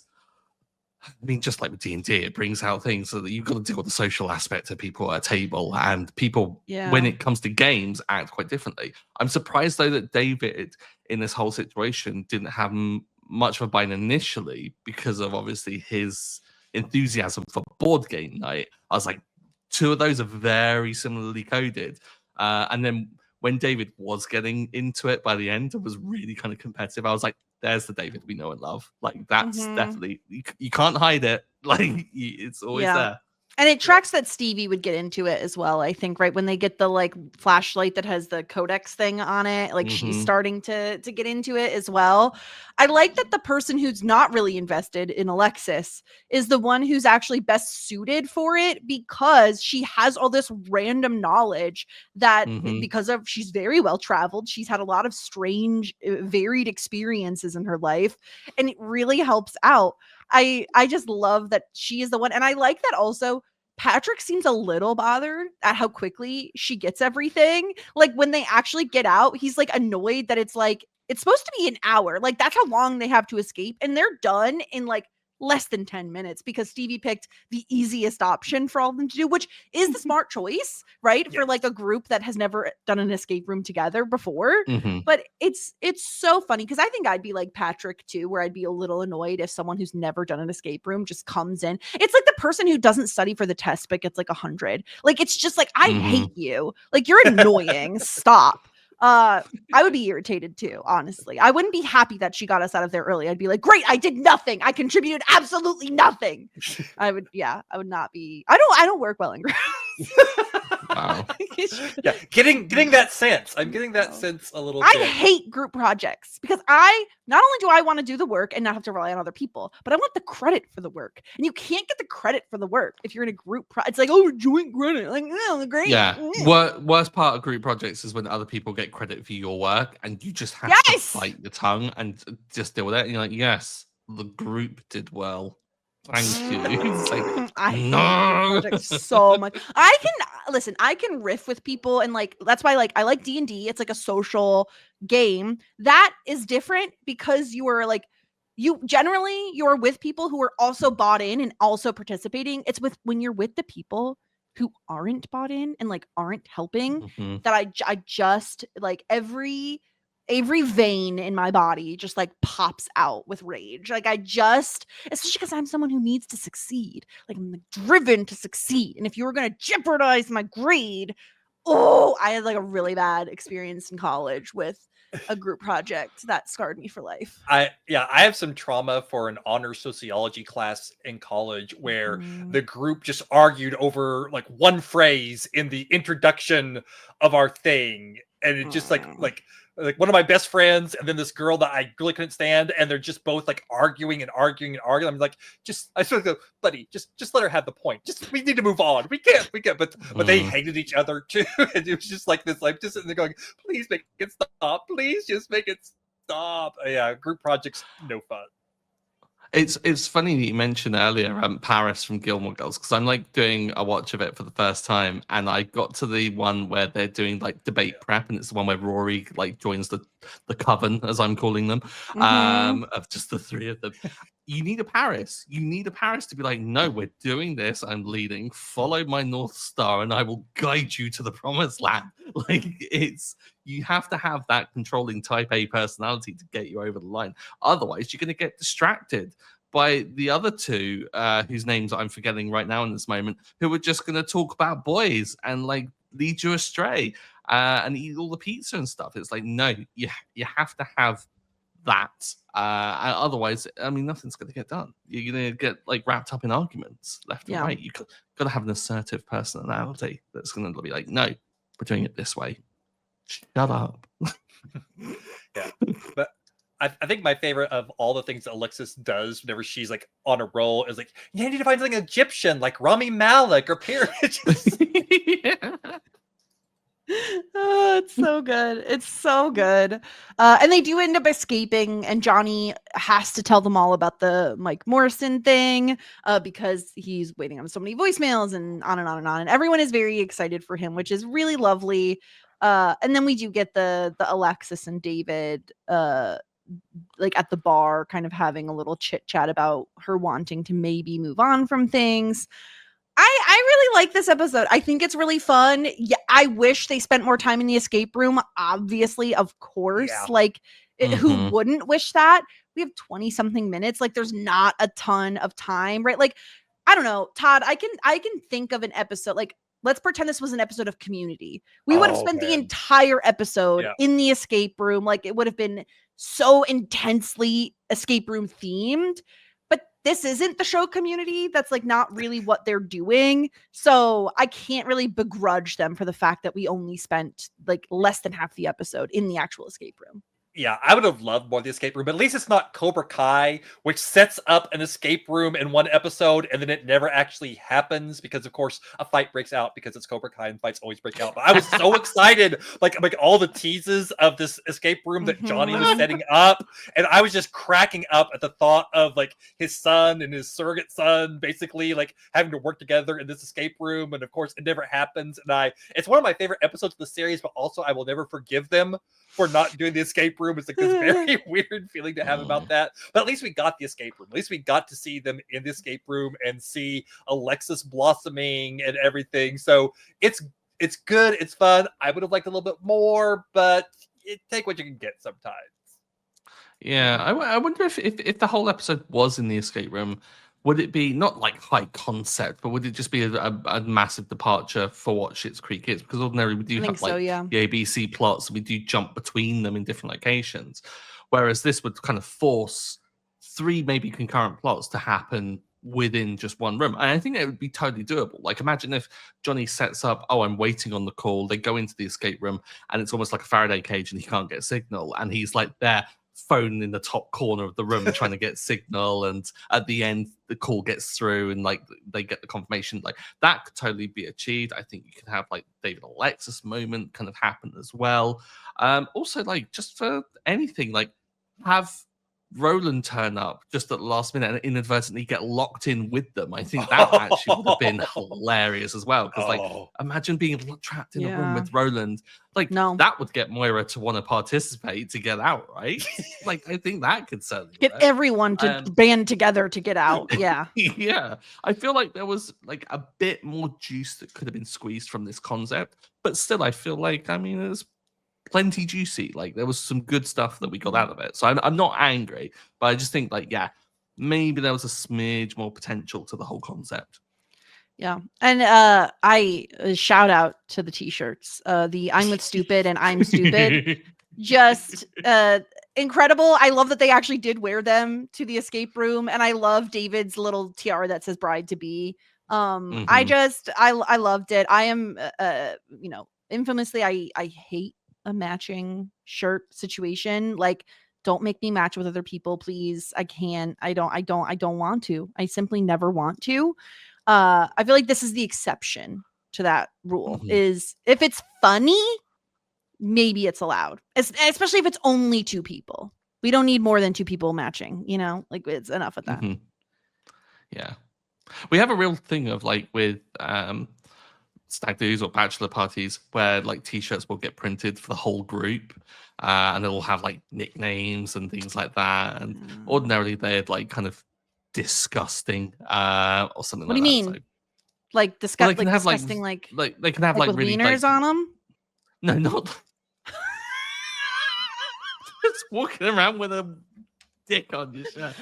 I mean, just like with D&D, it brings out things so that you've got to deal with the social aspect of people at a table, and people, when it comes to games, act quite differently. I'm surprised, though, that David, in this whole situation, didn't have much of a bite initially because of, obviously, his enthusiasm for board game night. I was like, 2 of those are very similarly coded. And then when David was getting into it by the end, it was really kind of competitive. I was like, there's the David we know and love. Like, that's definitely, you can't hide it. Like, it's always there. And it tracks that Stevie would get into it as well, I think, right? When they get the like flashlight that has the codex thing on it, like she's starting to get into it as well. I like that the person who's not really invested in Alexis is the one who's actually best suited for it, because she has all this random knowledge that because of she's very well traveled. She's had a lot of strange, varied experiences in her life, and it really helps out. I just love that she is the one. And I like that also Patrick seems a little bothered at how quickly she gets everything. Like when they actually get out, he's like annoyed that it's like, it's supposed to be an hour. Like that's how long they have to escape. And they're done in like less than 10 minutes because Stevie picked the easiest option for all of them to do, which is the smart choice, right? For like a group that has never done an escape room together before. But it's so funny because I think I'd be like Patrick too, where I'd be a little annoyed if someone who's never done an escape room just comes in. It's like the person who doesn't study for the test but gets like 100. Like it's just like, I hate you. Like you're annoying. Stop. I would be irritated too, honestly. I wouldn't be happy that she got us out of there early. I'd be like, great, I did nothing. I contributed absolutely nothing. I would not be. I don't work well in groups. Wow. Yeah, getting that sense. I'm getting that sense a little bit. I hate group projects because I not only do I want to do the work and not have to rely on other people, but I want the credit for the work. And you can't get the credit for the work if you're in a group it's like, oh, joint credit. Like, oh, great. Yeah. Worst part of group projects is when other people get credit for your work and you just have to bite your tongue and just deal with it. And you're like, yes, the group did well. Thank you. It's like, I hate group projects so much. I can listen, I can riff with people, and like that's why like I like D&D. It's like a social game that is different because you're with people who are also bought in and also participating. It's with when you're with the people who aren't bought in and like aren't helping that I just like every vein in my body just like pops out with rage. Like especially because I'm someone who needs to succeed. Like I'm like, driven to succeed. And if you were going to jeopardize my grade, I had like a really bad experience in college with a group project that scarred me for life. I have some trauma for an honor sociology class in college where the group just argued over like one phrase in the introduction of our thing, and it just like one of my best friends and then this girl that I really couldn't stand, and they're just both like arguing and arguing and arguing. I'm like, I sort of go, buddy, just let her have the point. We need to move on. We can't. But they hated each other too, and it was just like this, like just sitting there going, please make it stop. Please just make it stop. Yeah, group projects, no fun. It's funny that you mentioned earlier Paris from Gilmore Girls, because I'm like doing a watch of it for the first time, and I got to the one where they're doing like debate prep, and it's the one where Rory like joins the coven, as I'm calling them, of just the three of them. You need a Paris. You need a Paris to be like, no, we're doing this. I'm leading. Follow my North Star, and I will guide you to the promised land. Like you have to have that controlling Type A personality to get you over the line. Otherwise, you're going to get distracted by the other two, whose names I'm forgetting right now in this moment, who are just going to talk about boys and like lead you astray and eat all the pizza and stuff. It's like, no, you have to have that. Otherwise, I mean, nothing's going to get done. You're going to get like wrapped up in arguments left and right. You got to have an assertive personality that's going to be like, no, we're doing it this way. Shut up. Yeah, but I think my favorite of all the things that Alexis does whenever she's like on a roll is like, you need to find something Egyptian like Rami Malek or pyramids. Oh, it's so good. It's so good. And they do end up escaping, and Johnny has to tell them all about the Mike Morrison thing because he's waiting on so many voicemails and on and on and on. And everyone is very excited for him, which is really lovely. And then we do get the Alexis and David like at the bar kind of having a little chit chat about her wanting to maybe move on from things. I really like this episode. I think it's really fun. Yeah, I wish they spent more time in the escape room. Obviously, of course. Yeah. Like, who wouldn't wish that? We have 20 something minutes. Like, there's not a ton of time, right? Like, I don't know, Todd. I can think of an episode. Like, let's pretend this was an episode of Community. We would have spent the entire episode in the escape room. Like, it would have been so intensely escape room themed. This isn't the show Community. That's like not really what they're doing. So I can't really begrudge them for the fact that we only spent like less than half the episode in the actual escape room. Yeah, I would have loved more of the escape room, but at least it's not Cobra Kai, which sets up an escape room in one episode and then it never actually happens because, of course, a fight breaks out because it's Cobra Kai and fights always break out. But I was so excited, like all the teases of this escape room that Johnny was setting up, and I was just cracking up at the thought of like his son and his surrogate son basically like having to work together in this escape room, and of course, it never happens. And it's one of my favorite episodes of the series, but also I will never forgive them for not doing the escape room. It's like this very weird feeling to have about that. But at least we got the escape room. At least we got to see them in the escape room and see Alexis blossoming and everything. So it's good. It's fun. I would have liked a little bit more, but take what you can get sometimes. Yeah, I wonder if the whole episode was in the escape room, would it be not like high concept, but would it just be a massive departure for what Schitt's Creek is? Because ordinarily we do have like the ABC plots, and we do jump between them in different locations. Whereas this would kind of force 3 maybe concurrent plots to happen within just one room. And I think it would be totally doable. Like imagine if Johnny sets up, I'm waiting on the call, they go into the escape room, and it's almost like a Faraday cage and he can't get signal, and he's like there phone in the top corner of the room trying to get signal, and at the end the call gets through and like they get the confirmation. Like that could totally be achieved. I think you could have like David Alexis moment kind of happen as well. Also like just for anything, like have Roland turn up just at the last minute and inadvertently get locked in with them. I think that actually would have been hilarious as well. Because, like, imagine being trapped in a room with Roland. Like, that would get Moira to want to participate to get out, right? Like, I think that could certainly get everyone to band together to get out. Yeah. Yeah. I feel like there was, like, a bit more juice that could have been squeezed from this concept. But still, I feel like, I mean, it's plenty juicy. Like, there was some good stuff that we got out of it. So I'm not angry, but I just think, like, yeah, maybe there was a smidge more potential to the whole concept. Yeah. And I shout out to the t-shirts. The I'm with stupid and I'm stupid. Just incredible. I love that they actually did wear them to the escape room. And I love David's little tiara that says bride to be. I loved it. I am infamously I hate a matching shirt situation. Like, don't make me match with other people, please. I don't want to. I simply never want to. I feel like this is the exception to that rule. Is if it's funny, maybe it's allowed, especially if it's only 2 people. We don't need more than 2 people matching, like, it's enough of that. Yeah, we have a real thing of, like, with stag do's or bachelor parties where, like, t-shirts will get printed for the whole group, and it'll have, like, nicknames and things like that, and ordinarily they're, like, kind of disgusting or something. What do you mean? So, like disgusting? Like disgusting, like they can have like with really wieners on them. No, not just walking around with a dick on your shirt.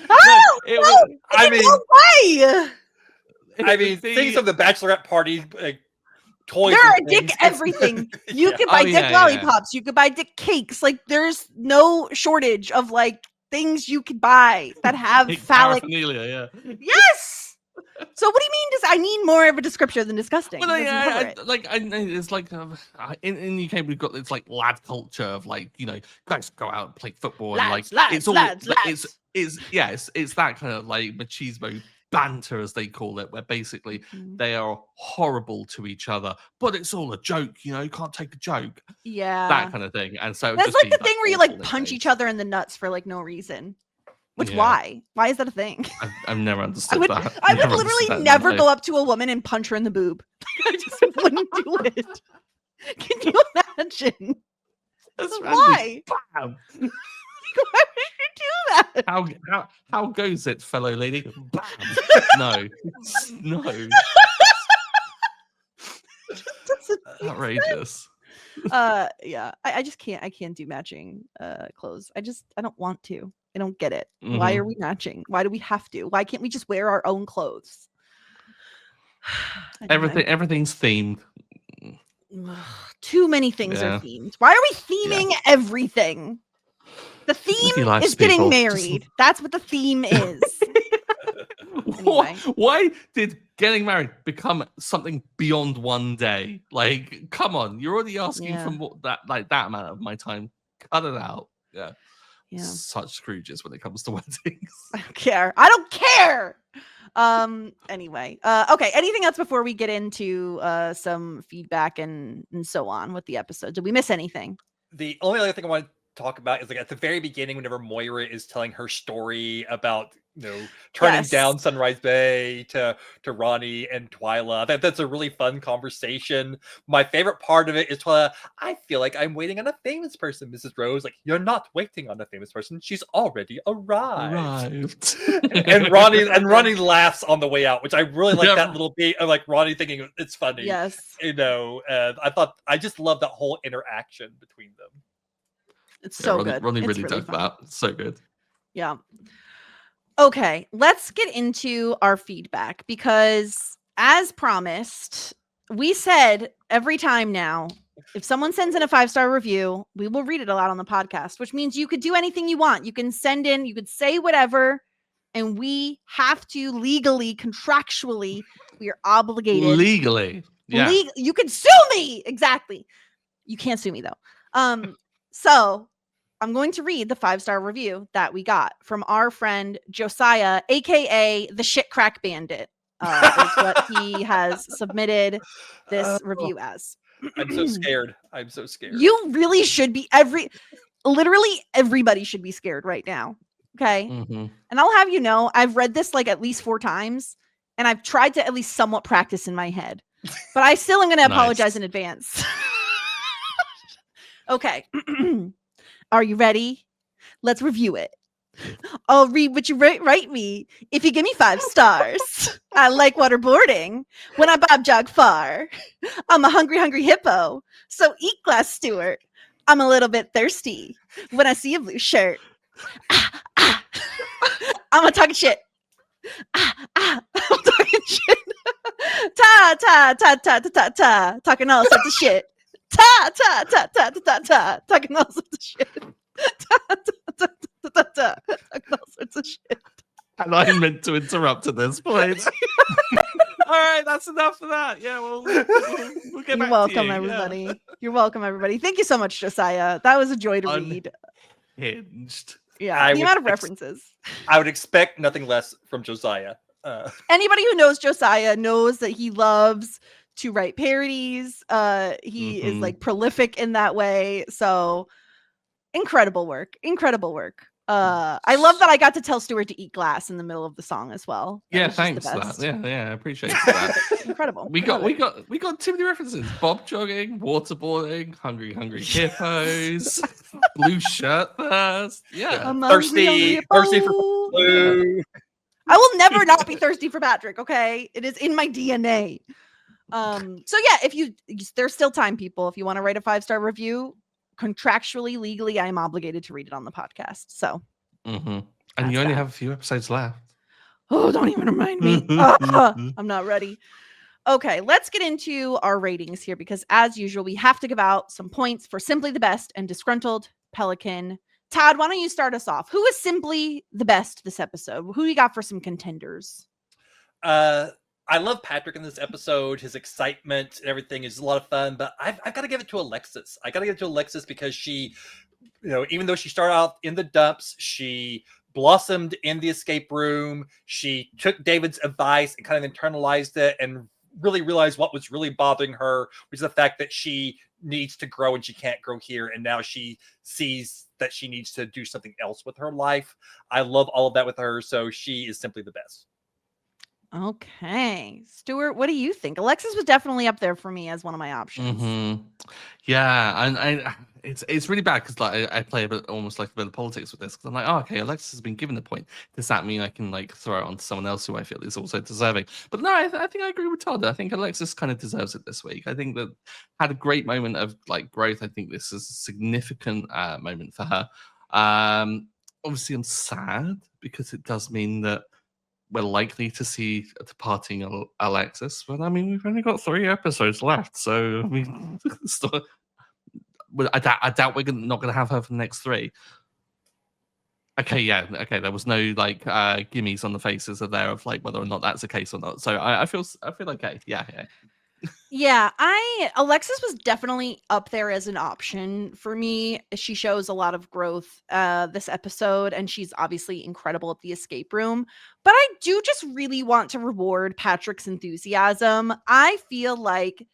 I mean, things of the bachelorette party, like, toys. There are dick everything. You could buy dick lollipops. You could buy dick cakes. Like, there's no shortage of, like, things you could buy that have phallic. Yeah. Yes. So what do you mean? I need more of a description than disgusting. Well, I it's like in the UK we've got this, like, lad culture of, like, guys go out and play football, lads, and, like, it's all lads. It's that kind of, like, machismo banter, as they call it, where basically they are horrible to each other, but it's all a joke, you can't take a joke. Yeah, that kind of thing. And so that's like the thing where you, like, punch each other in the nuts for, like, no reason. Why is that a thing? I've never understood that. I would literally never go up to a woman and punch her in the boob. I just wouldn't do it. Can you imagine? That's why? Bam. Why would you do that? How goes it, fellow lady? Bam. No. Outrageous. Yeah. I just can't. I can't do matching clothes. I don't want to. I don't get it. Why are we matching? Why do we have to? Why can't we just wear our own clothes? Everything's themed. Too many things are themed. Why are we theming everything? The theme is getting married. That's what the theme is. Anyway. Why did getting married become something beyond one day? Like, come on, you're already asking for that amount of my time. Cut it out. Yeah. Such Scrooges when it comes to weddings. I don't care. Anyway. Okay. Anything else before we get into some feedback and so on with the episode? Did we miss anything? The only other thing I want to talk about is, like, at the very beginning, whenever Moira is telling her story about turning down Sunrise Bay to Ronnie and Twyla. That's a really fun conversation. My favorite part of it is Twyla, I feel like I'm waiting on a famous person, Mrs. Rose. Like, you're not waiting on a famous person. She's already arrived. and Ronnie laughs on the way out, which I really like that little beat of, like, Ronnie thinking it's funny. Yes. I just love that whole interaction between them. It's so good. Ronnie really dug that. So good. Yeah. Okay, let's get into our feedback, because as promised, we said every time now, if someone sends in a 5-star review, we will read it aloud on the podcast, which means you could do anything you want. You can send in, you could say whatever, and we have to legally, contractually, we are obligated. Legally. Yeah. You can sue me. Exactly. You can't sue me though. So I'm going to read the 5-star review that we got from our friend Josiah, aka the Shit Crack Bandit, is what he has submitted this review as. I'm so scared. You really should be. Literally everybody should be scared right now. Okay. Mm-hmm. And I'll have you know, I've read this like at least 4 times, and I've tried to at least somewhat practice in my head. But I still am going to apologize in advance. Okay. Are you ready? Let's review it. I'll read what you write me if you give me 5 stars. I like waterboarding when I bob jog far. I'm a hungry hippo, so eat glass, Stuart. I'm a little bit thirsty when I see a blue shirt. I'm talking shit. I'm talking shit. Ta ta ta ta ta ta ta. Talking all sorts of shit. Ta ta ta ta ta ta ta. Talking all sorts of shit. Ta ta ta ta ta ta. Talking all sorts of shit. And I meant to interrupt at this point. All right, that's enough of that. Yeah, we'll get You're back welcome, to you. everybody. Yeah. You're welcome, everybody. Thank you so much, Josiah. That was a joy to read. Hinged. Yeah, the amount of references. I would expect nothing less from Josiah. Anybody who knows Josiah knows that he loves to write parodies. He is like prolific in that way. So incredible work. Incredible work. I love that I got to tell Stuart to eat glass in the middle of the song as well. Yeah, thanks for that. Yeah, I appreciate that. Incredible. We got too many references. Bob jogging, waterboarding, hungry hippos, blue shirt thirst. Yeah. Thirsty for blue. I will never not be thirsty for Patrick, okay? It is in my DNA. So yeah, there's still time, people. If you want to write a 5-star review, contractually, legally, I am obligated to read it on the podcast. So and you only have a few episodes left. Oh, don't even remind me. I'm not ready. Okay, let's get into our ratings here, because as usual, we have to give out some points for Simply the Best and Disgruntled Pelican. Todd, why don't you start us off? Who is simply the best this episode? Who you got for some contenders? I love Patrick in this episode. His excitement and everything is a lot of fun, but I've got to give it to Alexis. I got to give it to Alexis because she, even though she started out in the dumps, she blossomed in the escape room. She took David's advice and kind of internalized it and really realized what was really bothering her, which is the fact that she needs to grow and she can't grow here. And now she sees that she needs to do something else with her life. I love all of that with her. So she is simply the best. Okay. Stuart, what do you think? Alexis was definitely up there for me as one of my options. Yeah, and it's really bad because like I play a bit almost like a bit of politics with this, because I'm like, oh, okay, Alexis has been given the point. Does that mean I can like throw it on to someone else who I feel is also deserving? But no, I think I agree with Todd. I think Alexis kind of deserves it this week. I think that had a great moment of like growth. I think this is a significant moment for her. Obviously, I'm sad because it does mean that we're likely to see a departing Alexis, but I mean, we've only got 3 episodes left, so I mean, I doubt we're not going to have her for the next 3. Okay, there was no like gimmies on the faces of there of like whether or not that's the case or not. So I feel okay. Yeah. Yeah, Alexis was definitely up there as an option for me. She shows a lot of growth this episode, and she's obviously incredible at the escape room. But I do just really want to reward Patrick's enthusiasm. I feel like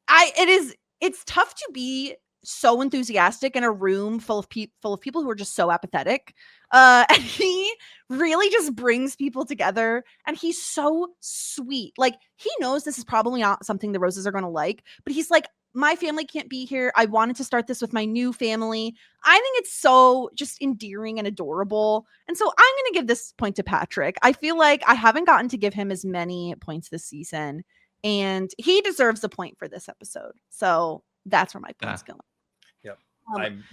it's tough to be so enthusiastic in a room full of people who are just so apathetic. And he really just brings people together, and he's so sweet. Like, he knows this is probably not something the Roses are going to like, but he's like, my family can't be here. I wanted to start this with my new family. I think it's so just endearing and adorable. And so I'm going to give this point to Patrick. I feel like I haven't gotten to give him as many points this season, and he deserves a point for this episode. So that's where my point's going. Yep. I'm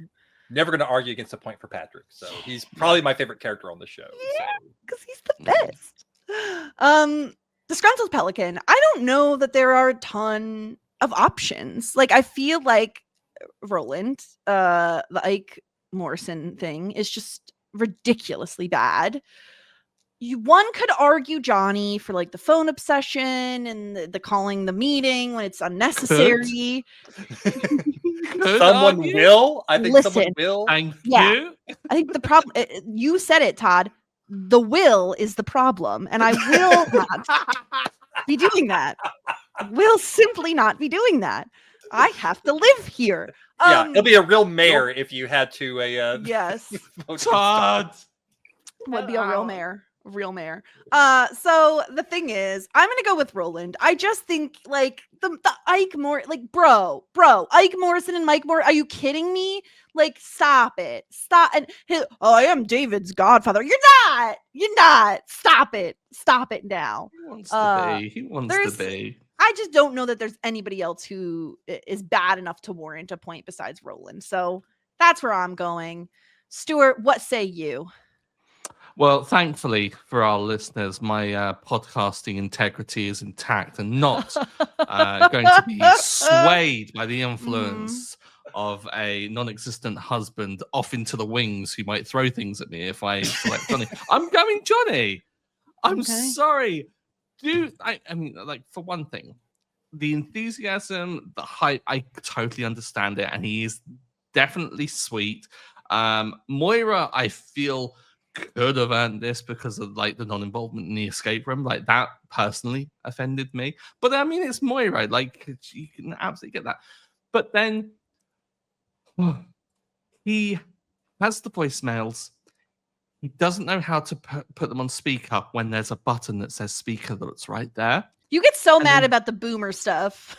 never going to argue against a point for Patrick. So he's probably my favorite character on the show. Yeah, because he's the best. Disgruntled Pelican. I don't know that there are a ton of options. Like, I feel like Roland, the Ike Morrison thing is just ridiculously bad. One could argue Johnny for like the phone obsession and the calling the meeting when it's unnecessary. Someone will. I think someone will. Thank you. I think the problem, you said it, Todd. The will is the problem, and I will not be doing that. I will simply not be doing that. I have to live here. Yeah, it'll be a real mayor if you had to. Yes. Todd. would be a real mayor. So the thing is, I'm gonna go with Roland. I just think like the Ike bro, Ike Morrison and Mike Moore. Are you kidding me? Like, stop it. Stop. And I am David's godfather. You're not. Stop it now. He wants to be. I just don't know that there's anybody else who is bad enough to warrant a point besides Roland. So that's where I'm going. Stuart, what say you? Well, thankfully for our listeners, my podcasting integrity is intact and not going to be swayed by the influence of a non-existent husband off into the wings who might throw things at me if I select Johnny. I'm going Johnny. I'm sorry. I mean, like, for one thing, the enthusiasm, the hype, I totally understand it, and he is definitely sweet. Moira, I feel, could have earned this because of like the non-involvement in the escape room. Like, that personally offended me. But I mean, it's Moira. Like, you can absolutely get that. But then he has the voicemails. He doesn't know how to put them on speaker when there's a button that says speaker that's right there. You get so mad about the boomer stuff.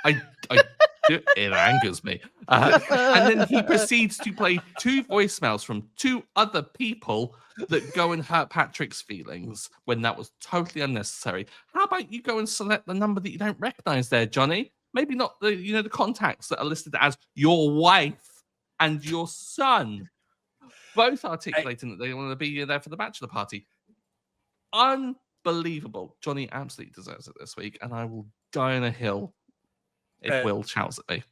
It angers me. And then he proceeds to play 2 voicemails from 2 other people that go and hurt Patrick's feelings when that was totally unnecessary. How about you go and select the number that you don't recognize there, Johnny? Maybe not the contacts that are listed as your wife and your son, both articulating that they want to be there for the bachelor party. Unbelievable. Johnny absolutely deserves it this week, and I will die on a hill if Will shouts at me.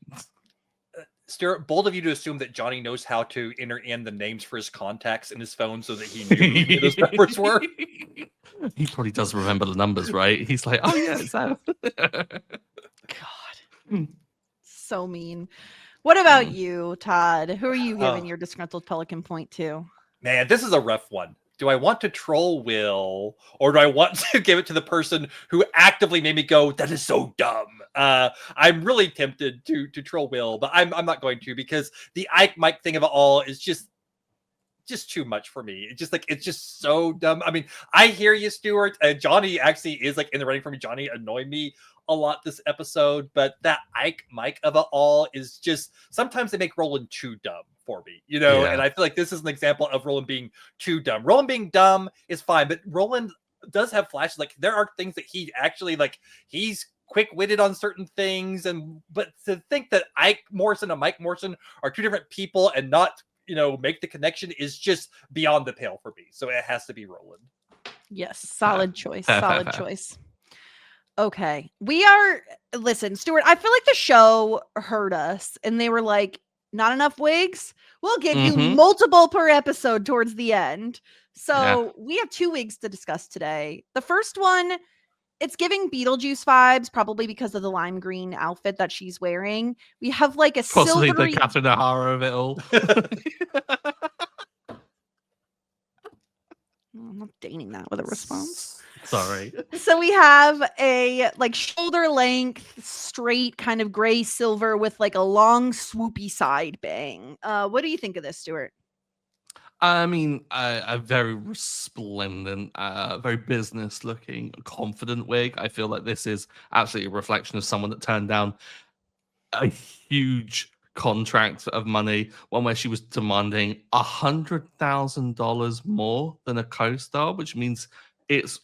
Stuart, bold of you to assume that Johnny knows how to enter in the names for his contacts in his phone so that he knew who those numbers were. He probably does remember the numbers, right? He's like, oh yeah, it's that. God. So mean. What about you, Todd? Who are you giving your disgruntled pelican point to? Man, this is a rough one. Do I want to troll Will, or do I want to give it to the person who actively made me go, that is so dumb? I'm really tempted to troll Will, but I'm not going to, because the Ike Mike thing of it all is just too much for me. It's just so dumb. I mean, I hear you, Stuart. Johnny actually is like in the running for me. Johnny annoyed me a lot this episode, but that Ike Mike of it all is just, sometimes they make Roland too dumb for me, Yeah. And I feel like this is an example of Roland being too dumb. Roland being dumb is fine, but Roland does have flashes. Like, there are things that he actually, like, he's quick-witted on certain things, but to think that Ike Morrison and Mike Morrison are 2 different people and not make the connection is just beyond the pale for me. So it has to be Roland. Yes, solid choice. Solid choice. Okay. Listen, Stuart, I feel like the show heard us and they were like, not enough wigs? We'll give you multiple per episode towards the end. So we have 2 wigs to discuss today. The first one, it's giving Beetlejuice vibes, probably because of the lime green outfit that she's wearing. We have like a possibly silvery... the Catherine O'Hara of it all. I'm not dating that with a response. Sorry. So we have a like shoulder length, straight kind of gray silver with like a long swoopy side bang. What do you think of this, Stuart? I mean, a very resplendent, very business-looking, confident wig. I feel like this is absolutely a reflection of someone that turned down a huge contract of money, one where she was demanding $100,000 more than a co-star, which means it's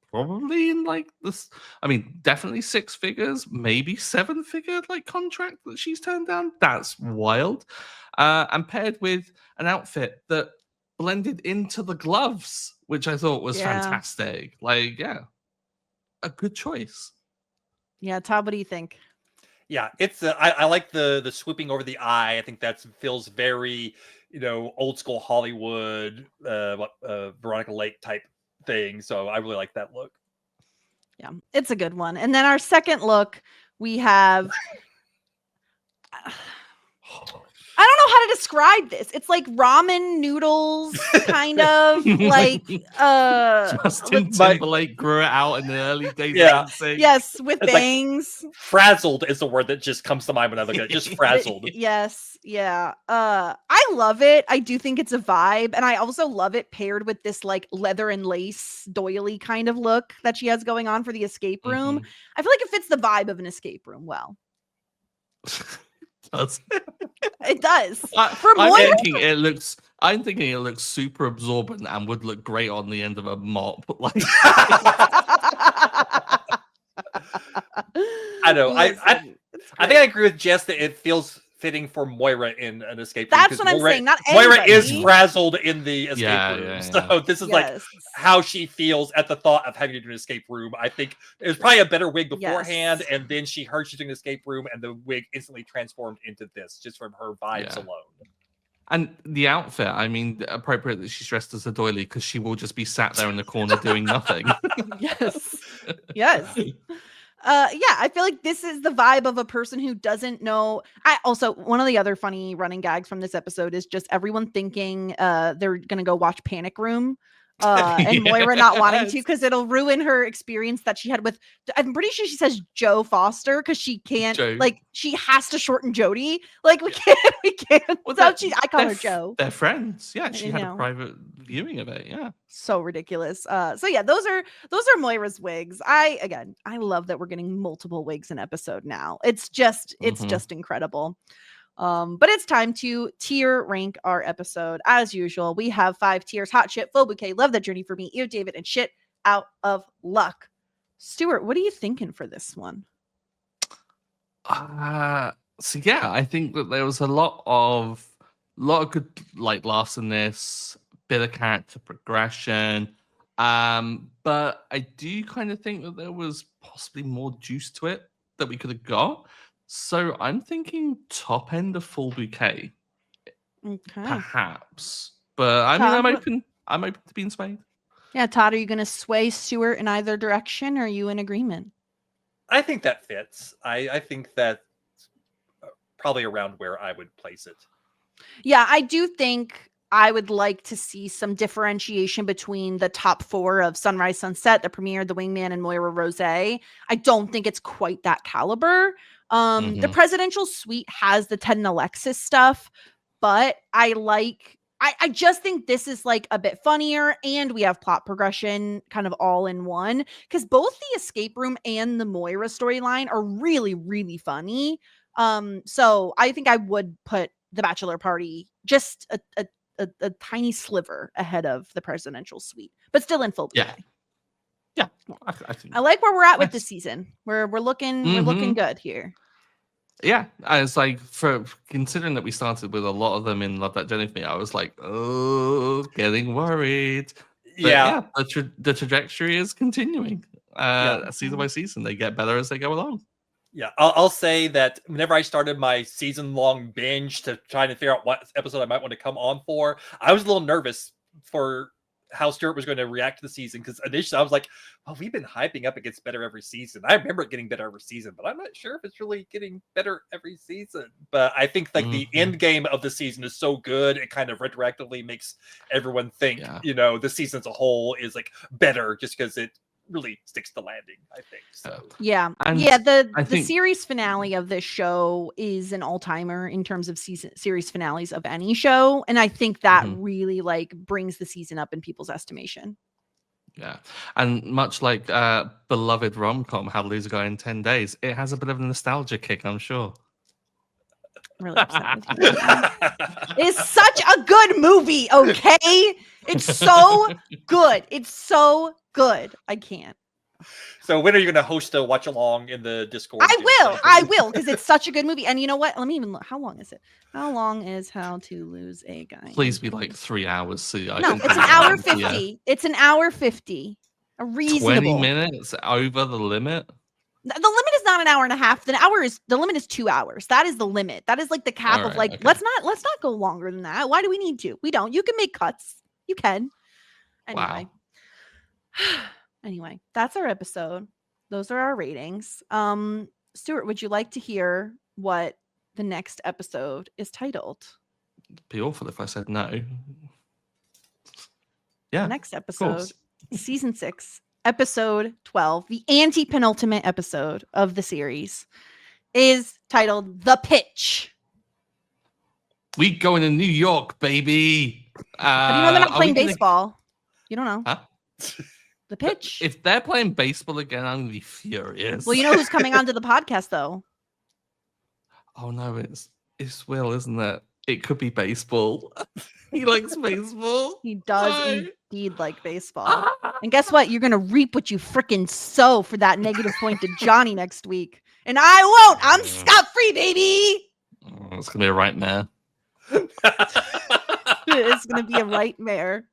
probably in like this. I mean, definitely 6 figures, maybe 7-figure like contract that she's turned down. That's wild. And paired with an outfit that blended into the gloves, which I thought was fantastic. Like, a good choice. Yeah, Todd, what do you think? Yeah, it's I like the swooping over the eye. I think that feels very, old school Hollywood, Veronica Lake type thing. So I really like that look. Yeah, it's a good one. And then our second look, we have I don't know how to describe this? It's like ramen noodles, kind of like Justin Timberlake grew it out in the early days. Yeah. Yes, with It's bangs. Like, frazzled is the word that just comes to mind when I look at it. Just frazzled. Yes, yeah. I love it. I do think it's a vibe, and I also love it paired with this like leather and lace doily kind of look that she has going on for the escape room. Mhm. I feel like it fits the vibe of an escape room well. It does. I'm thinking it looks super absorbent and would look great on the end of a mop. Like, I know. I think I agree with Jess that it feels fitting for Moira in an escape room. That's what I'm saying. Not Moira anybody. is frazzled in the escape room. Yeah. So this is like how she feels at the thought of having to do an escape room. I think it was probably a better wig beforehand, and then she heard she's doing an escape room, and the wig instantly transformed into this just from her vibes alone. And the outfit, I mean, appropriate that she's dressed as a doily because she will just be sat there in the corner doing nothing. Yes. I feel like this is the vibe of a person who doesn't know. One of the other funny running gags from this episode is just everyone thinking they're gonna go watch Panic Room. And Moira not wanting to because it'll ruin her experience that she had with, I'm pretty sure she says Joe Foster because she can't she has to shorten Jodie. Like we can't. Well, I call her Joe. They're friends. Yeah, she had a private viewing of it. Yeah, so ridiculous. Those are Moira's wigs. I love that we're getting multiple wigs an episode now. It's just incredible. But it's time to tier rank our episode. As usual, we have 5 tiers: hot shit, full bouquet, love the journey for me, Ew David, and shit out of luck. Stuart, what are you thinking for this one? I think that there was a lot of good like laughs in this, bit of character progression. But I do kind of think that there was possibly more juice to it that we could have got. So I'm thinking top end of full bouquet, perhaps. But I mean, I'm open to being swayed. Yeah, Todd, are you going to sway Stuart in either direction, or are you in agreement? I think that fits. I think that's probably around where I would place it. Yeah, I do think I would like to see some differentiation between the top 4 of Sunrise Sunset, The Premiere, The Wingman, and Moira Rose. I don't think it's quite that caliber. The Presidential Suite has the Ted and Alexis stuff, but I just think this is like a bit funnier, and we have plot progression kind of all in one, because both the escape room and the Moira storyline are really, really funny. So I think I would put the Bachelor Party just a tiny sliver ahead of the Presidential Suite, but still in full bouquet. Yeah. I like where we're at with this season. We're looking good here. Yeah, and it's like, for considering that we started with a lot of them in Love That Journey for me, I was like, oh, getting worried. But the trajectory is continuing. Season by season, they get better as they go along. Yeah, I'll say that whenever I started my season-long binge to try to figure out what episode I might want to come on for, I was a little nervous for how Stuart was going to react to the season, because initially I was like, oh, we've been hyping up it gets better every season. I remember it getting better every season, but I'm not sure if it's really getting better every season. But I think like the end game of the season is so good, it kind of retroactively makes everyone think, the season as a whole is like better just because it really sticks to landing, I think. So the series finale of this show is an all-timer in terms of series finales of any show, and I think that really like brings the season up in people's estimation. Yeah, and much like beloved rom-com How to Lose a Guy in 10 Days, it has a bit of a nostalgia kick, I'm sure. I'm really upset with you. It's such a good movie, okay? It's so good. It's so good. I can't. So when are you going to host a watch along in the Discord? I will, because it's such a good movie. And you know what? Let me even look. How long is it? How long is How to Lose a Guy? Please be like 3 hours. So it's an hour 50. Yeah. It's an hour 50. A reasonable 20 minutes over the limit. The limit is not an hour and a half. The limit is 2 hours. That is the limit. That is like the cap of like, let's not go longer than that. Why do we need to? We don't. You can make cuts. You can. Anyway. Wow. Anyway, that's our episode. Those are our ratings. Stuart, would you like to hear what the next episode is titled? be awful if I said no. Yeah. Next episode, season 6, episode 12, the anti-penultimate episode of the series, is titled "The Pitch." We going to New York, baby. How do you know they're not playing baseball? You don't know. Huh? The Pitch. If they're playing baseball again, I'm gonna be furious. Well, you know who's coming onto the podcast though? Oh no, it's Will, isn't it? It could be baseball. He likes baseball. He does indeed like baseball. And guess what? You're gonna reap what you frickin' sow for that negative point to Johnny next week. And I won't. I'm scot-free, baby. It's gonna be a right mare. It's gonna be a right mare.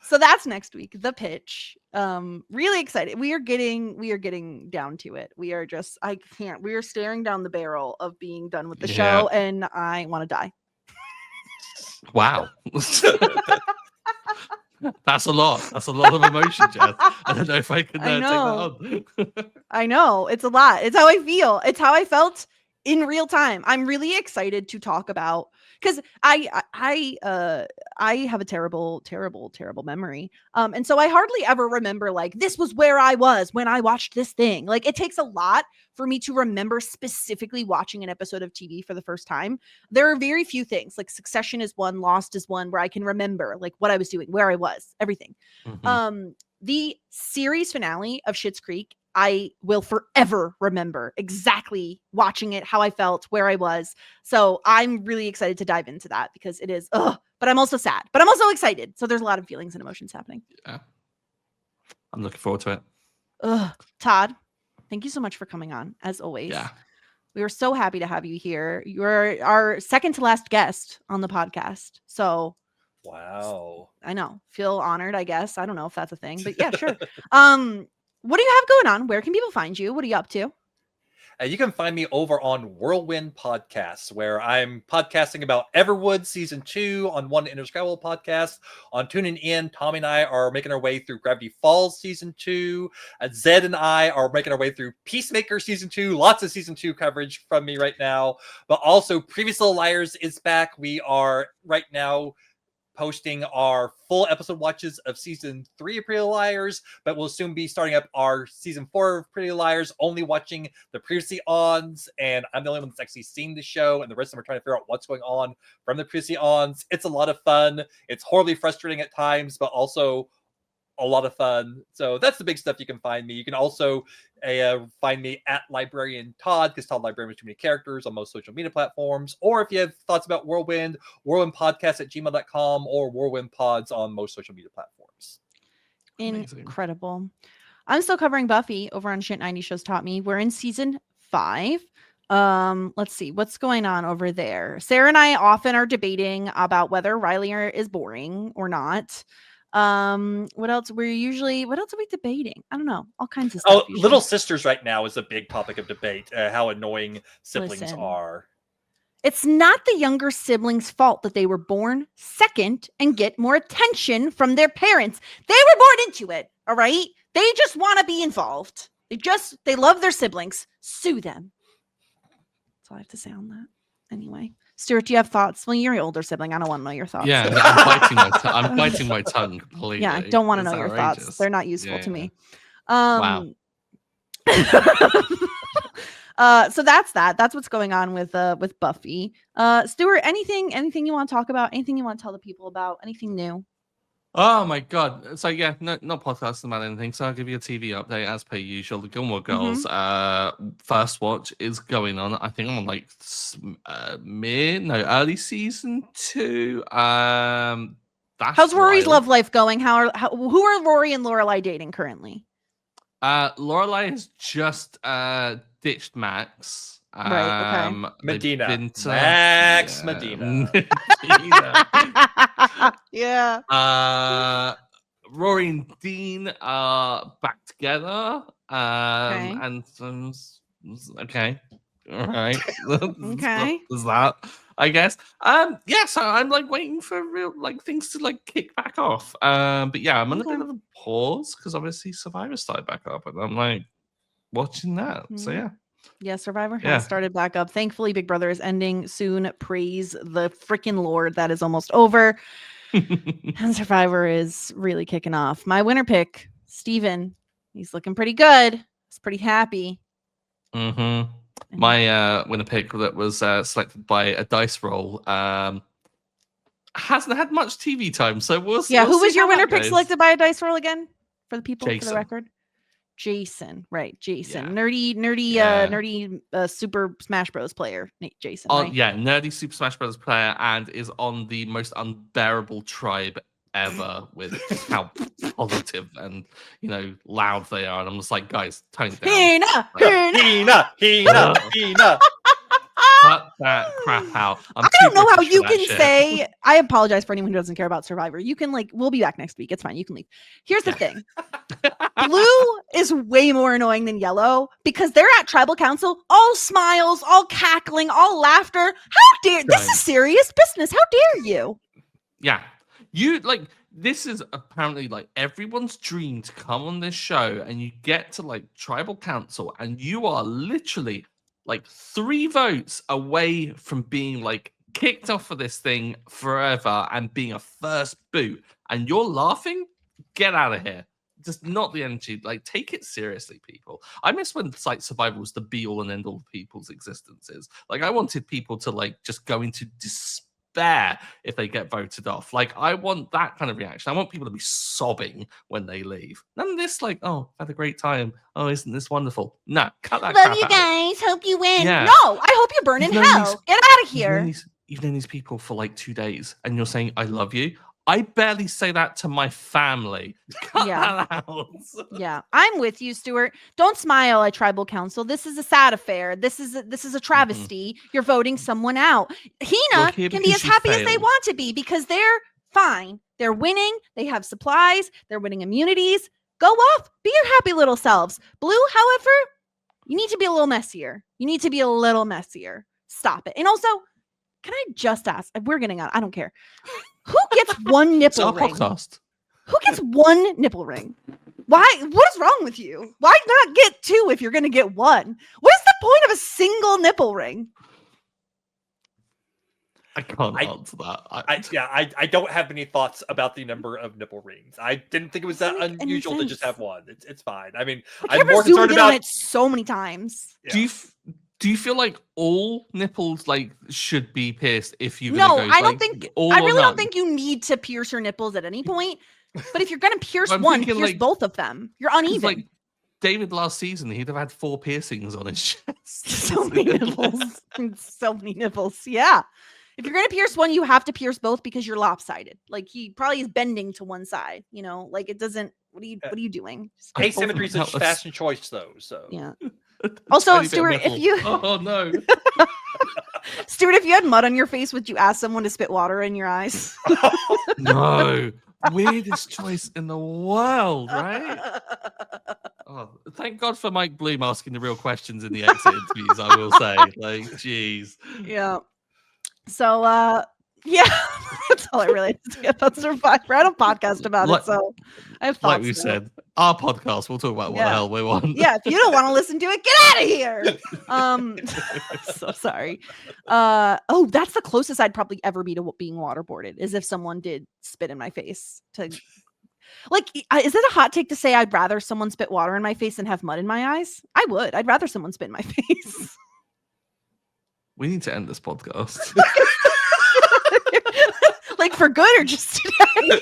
So that's next week. The Pitch. Really excited. We are getting down to it. We are just, I can't. We are staring down the barrel of being done with the show, and I want to die. Wow. That's a lot. That's a lot of emotion, Jess. I don't know if I can take that on. I know. It's a lot. It's how I feel. It's how I felt in real time. I'm really excited to talk about, because I have a terrible memory. And so I hardly ever remember like this was where I was when I watched this thing. Like it takes a lot for me to remember specifically watching an episode of TV for the first time. There are very few things, like Succession is one, Lost is one, where I can remember like what I was doing, where I was, everything. Mm-hmm. The series finale of Schitt's Creek, I will forever remember exactly watching it, how I felt, where I was. So I'm really excited to dive into that because it is, but I'm also sad, but I'm also excited. So there's a lot of feelings and emotions happening. Yeah. I'm looking forward to it. Todd, thank you so much for coming on, as always. Yeah. We were so happy to have you here. You're our second to last guest on the podcast. So wow. I know. Feel honored, I guess. I don't know if that's a thing, but yeah, sure. What do you have going on? Where can people find you? What are you up to? You can find me over on Whirlwind Podcasts, where I'm podcasting about Everwood Season 2 on One Indescribable podcast. On Tuning In, Tommy and I are making our way through Gravity Falls Season 2. Zed and I are making our way through Peacemaker Season 2. Lots of Season 2 coverage from me right now. But also, Previous Little Liars is back. We are right now posting our full episode watches of season 3 of Pretty Little Liars, but we'll soon be starting up our season 4 of Pretty Little Liars, only watching the previously ons, and I'm the only one that's actually seen the show, and the rest of them are trying to figure out what's going on from the previously ons. It's a lot of fun. It's horribly frustrating at times, but also a lot of fun. So that's the big stuff you can find me. You can also find me at Librarian Todd, because Todd Librarian has too many characters on most social media platforms. Or if you have thoughts about Whirlwind podcast@gmail.com, or Whirlwind Pods on most social media platforms. Incredible. Amazing. I'm still covering Buffy over on Shit 90 Shows Taught Me. We're in season 5. Let's see what's going on over there. Sarah and I often are debating about whether Riley is boring or not. What else are we debating? I don't know, all kinds of stuff. Little Sisters right now is a big topic of debate, how annoying siblings are. It's not the younger siblings' fault that they were born second and get more attention from their parents. They were born into it, all right? They just want to be involved. They love their siblings. Sue them. That's all I have to say on that. Anyway, Stuart, do you have thoughts? Well, you're your older sibling. I don't want to know your thoughts. Yeah, I'm biting my tongue completely. Yeah, I don't want to know your thoughts. They're not useful to me. Wow. So that's that. That's what's going on with Buffy. Stuart, anything you want to talk about? Anything you want to tell the people about? Anything new? Oh my god. So yeah, no podcasting about anything. So I'll give you a TV update as per usual. The Gilmore Girls first watch is going on. I think I'm on like early season 2. How's Rory's love life going? Who are Rory and Lorelai dating currently? Lorelai has just ditched Max. Right, okay. Medina. Medina. Yeah. Rory and Dean are back together. Okay. And okay. All right. Okay. There's that, I guess. Yeah, so I'm like waiting for real things to like kick back off. But yeah, I'm on a bit of a pause because obviously Survivor started back up, and I'm like watching that. So yeah. Yeah, Survivor has started back up. Thankfully, Big Brother is ending soon. Praise the freaking Lord. That is almost over. And Survivor is really kicking off. My winner pick, Steven. He's looking pretty good. He's pretty happy. Mm-hmm. My winner pick that was selected by a dice roll hasn't had much TV time, so we'll see. Who was your winner pick selected by a dice roll again? For the people, Jason. for the record? Jason, right? Jason, nerdy, Super Smash Bros. Player, Jason. Oh right? yeah, nerdy Super Smash Bros. Player, and is on the most unbearable tribe ever with how positive and loud they are. And I'm just like, guys, tone it down. Hina. Cut that crap out. I don't know how you can say. I apologize for anyone who doesn't care about Survivor. You can we'll be back next week. It's fine. You can leave. Here's the thing. Blue is way more annoying than Yellow because they're at tribal council, all smiles, all cackling, all laughter. How dare this is serious business. How dare you? Yeah. This is apparently everyone's dream to come on this show, and you get to tribal council, and you are literally 3 votes away from being kicked off of this thing forever and being a first boot, and you're laughing. Get out of here. Just not the energy. Take it seriously, people. I miss when Survivor was the be all and end all of people's existences. I wanted people to just go into despair if they get voted off. I want that kind of reaction. I want people to be sobbing when they leave. None of this oh, had a great time. Oh, isn't this wonderful? No, cut that crap Love you out. guys. Hope you win. Yeah. No, I hope you burn in hell. Get out of here. You've known these people for 2 days, and you're saying I love you. I barely say that to my family. Cut that out. Yeah, I'm with you, Stuart. Don't smile at tribal council. This is a sad affair. This is a travesty. You're voting someone out. Hina can be as happy as they want to be because they're fine. They're winning. They have supplies. They're winning immunities. Go off. Be your happy little selves. Blue, however, you need to be a little messier. Stop it. And also, can I just ask? We're getting out. I don't care. Who gets one nipple ring? Podcast. Who gets one nipple ring? Why? What is wrong with you? Why not get 2 if you're going to get 1? What is the point of a single nipple ring? I can't answer that. I don't have any thoughts about the number of nipple rings. I didn't think it was that unusual to just have one. It's fine. I mean, I'm more concerned about it so many times. Yeah. Do you feel like all nipples should be pierced if you? No, I don't think. I really don't think you need to pierce your nipples at any point. But if you're gonna pierce one, pierce both of them. You're uneven. David last season, he'd have had 4 piercings on his chest. So many nipples. So many nipples. Yeah. If you're gonna pierce one, you have to pierce both because you're lopsided. He probably is bending to one side. It doesn't. What are you doing? Asymmetry is a fashion choice, though. So yeah. Also, Stuart, if you Stuart, if you had mud on your face, would you ask someone to spit water in your eyes? No. Weirdest choice in the world, right? Oh, thank God for Mike Bloom asking the real questions in the exit interviews, I will say. Jeez. Yeah. So that's all I really have to say about Survivor. I don't podcast about it, so I have thoughts. Like we said, our podcast, we'll talk about what the hell we want. Yeah, if you don't want to listen to it, get out of here. So sorry. That's the closest I'd probably ever be to being waterboarded, is if someone did spit in my face. Is it a hot take to say I'd rather someone spit water in my face than have mud in my eyes? I would. I'd rather someone spit in my face. We need to end this podcast. For good or just today?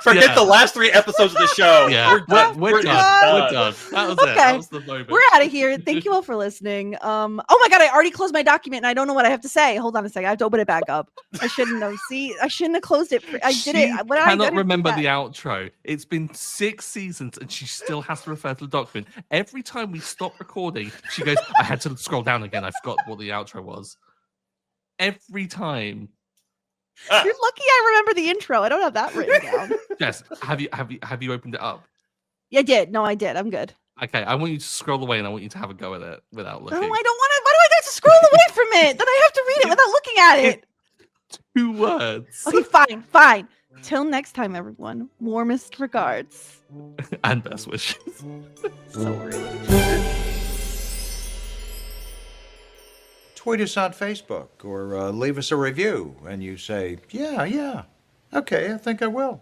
Forget the last 3 episodes of the show. Yeah, we're done. We're done. That was it. That was the moment. We're out of here. Thank you all for listening. Oh my God, I already closed my document and I don't know what I have to say. Hold on a second. I have to open it back up. I shouldn't have. See, I shouldn't have closed it. I did it. I cannot remember the outro. It's been 6 seasons and she still has to refer to the document. Every time we stop recording, she goes, I had to scroll down again. I forgot what the outro was. Every time. You're lucky I remember the intro. I don't have that written down. Jess, have you opened it up? Yeah, I did. No, I did. I'm good. Okay, I want you to scroll away and I want you to have a go at it without looking. No, I don't want to. Why do I get to scroll away from it? Then I have to read it without looking at it. 2 words. Okay, fine. Till next time, everyone. Warmest regards. And best wishes. So rude. tweet us on Facebook or leave us a review, and you say, yeah, okay, I think I will.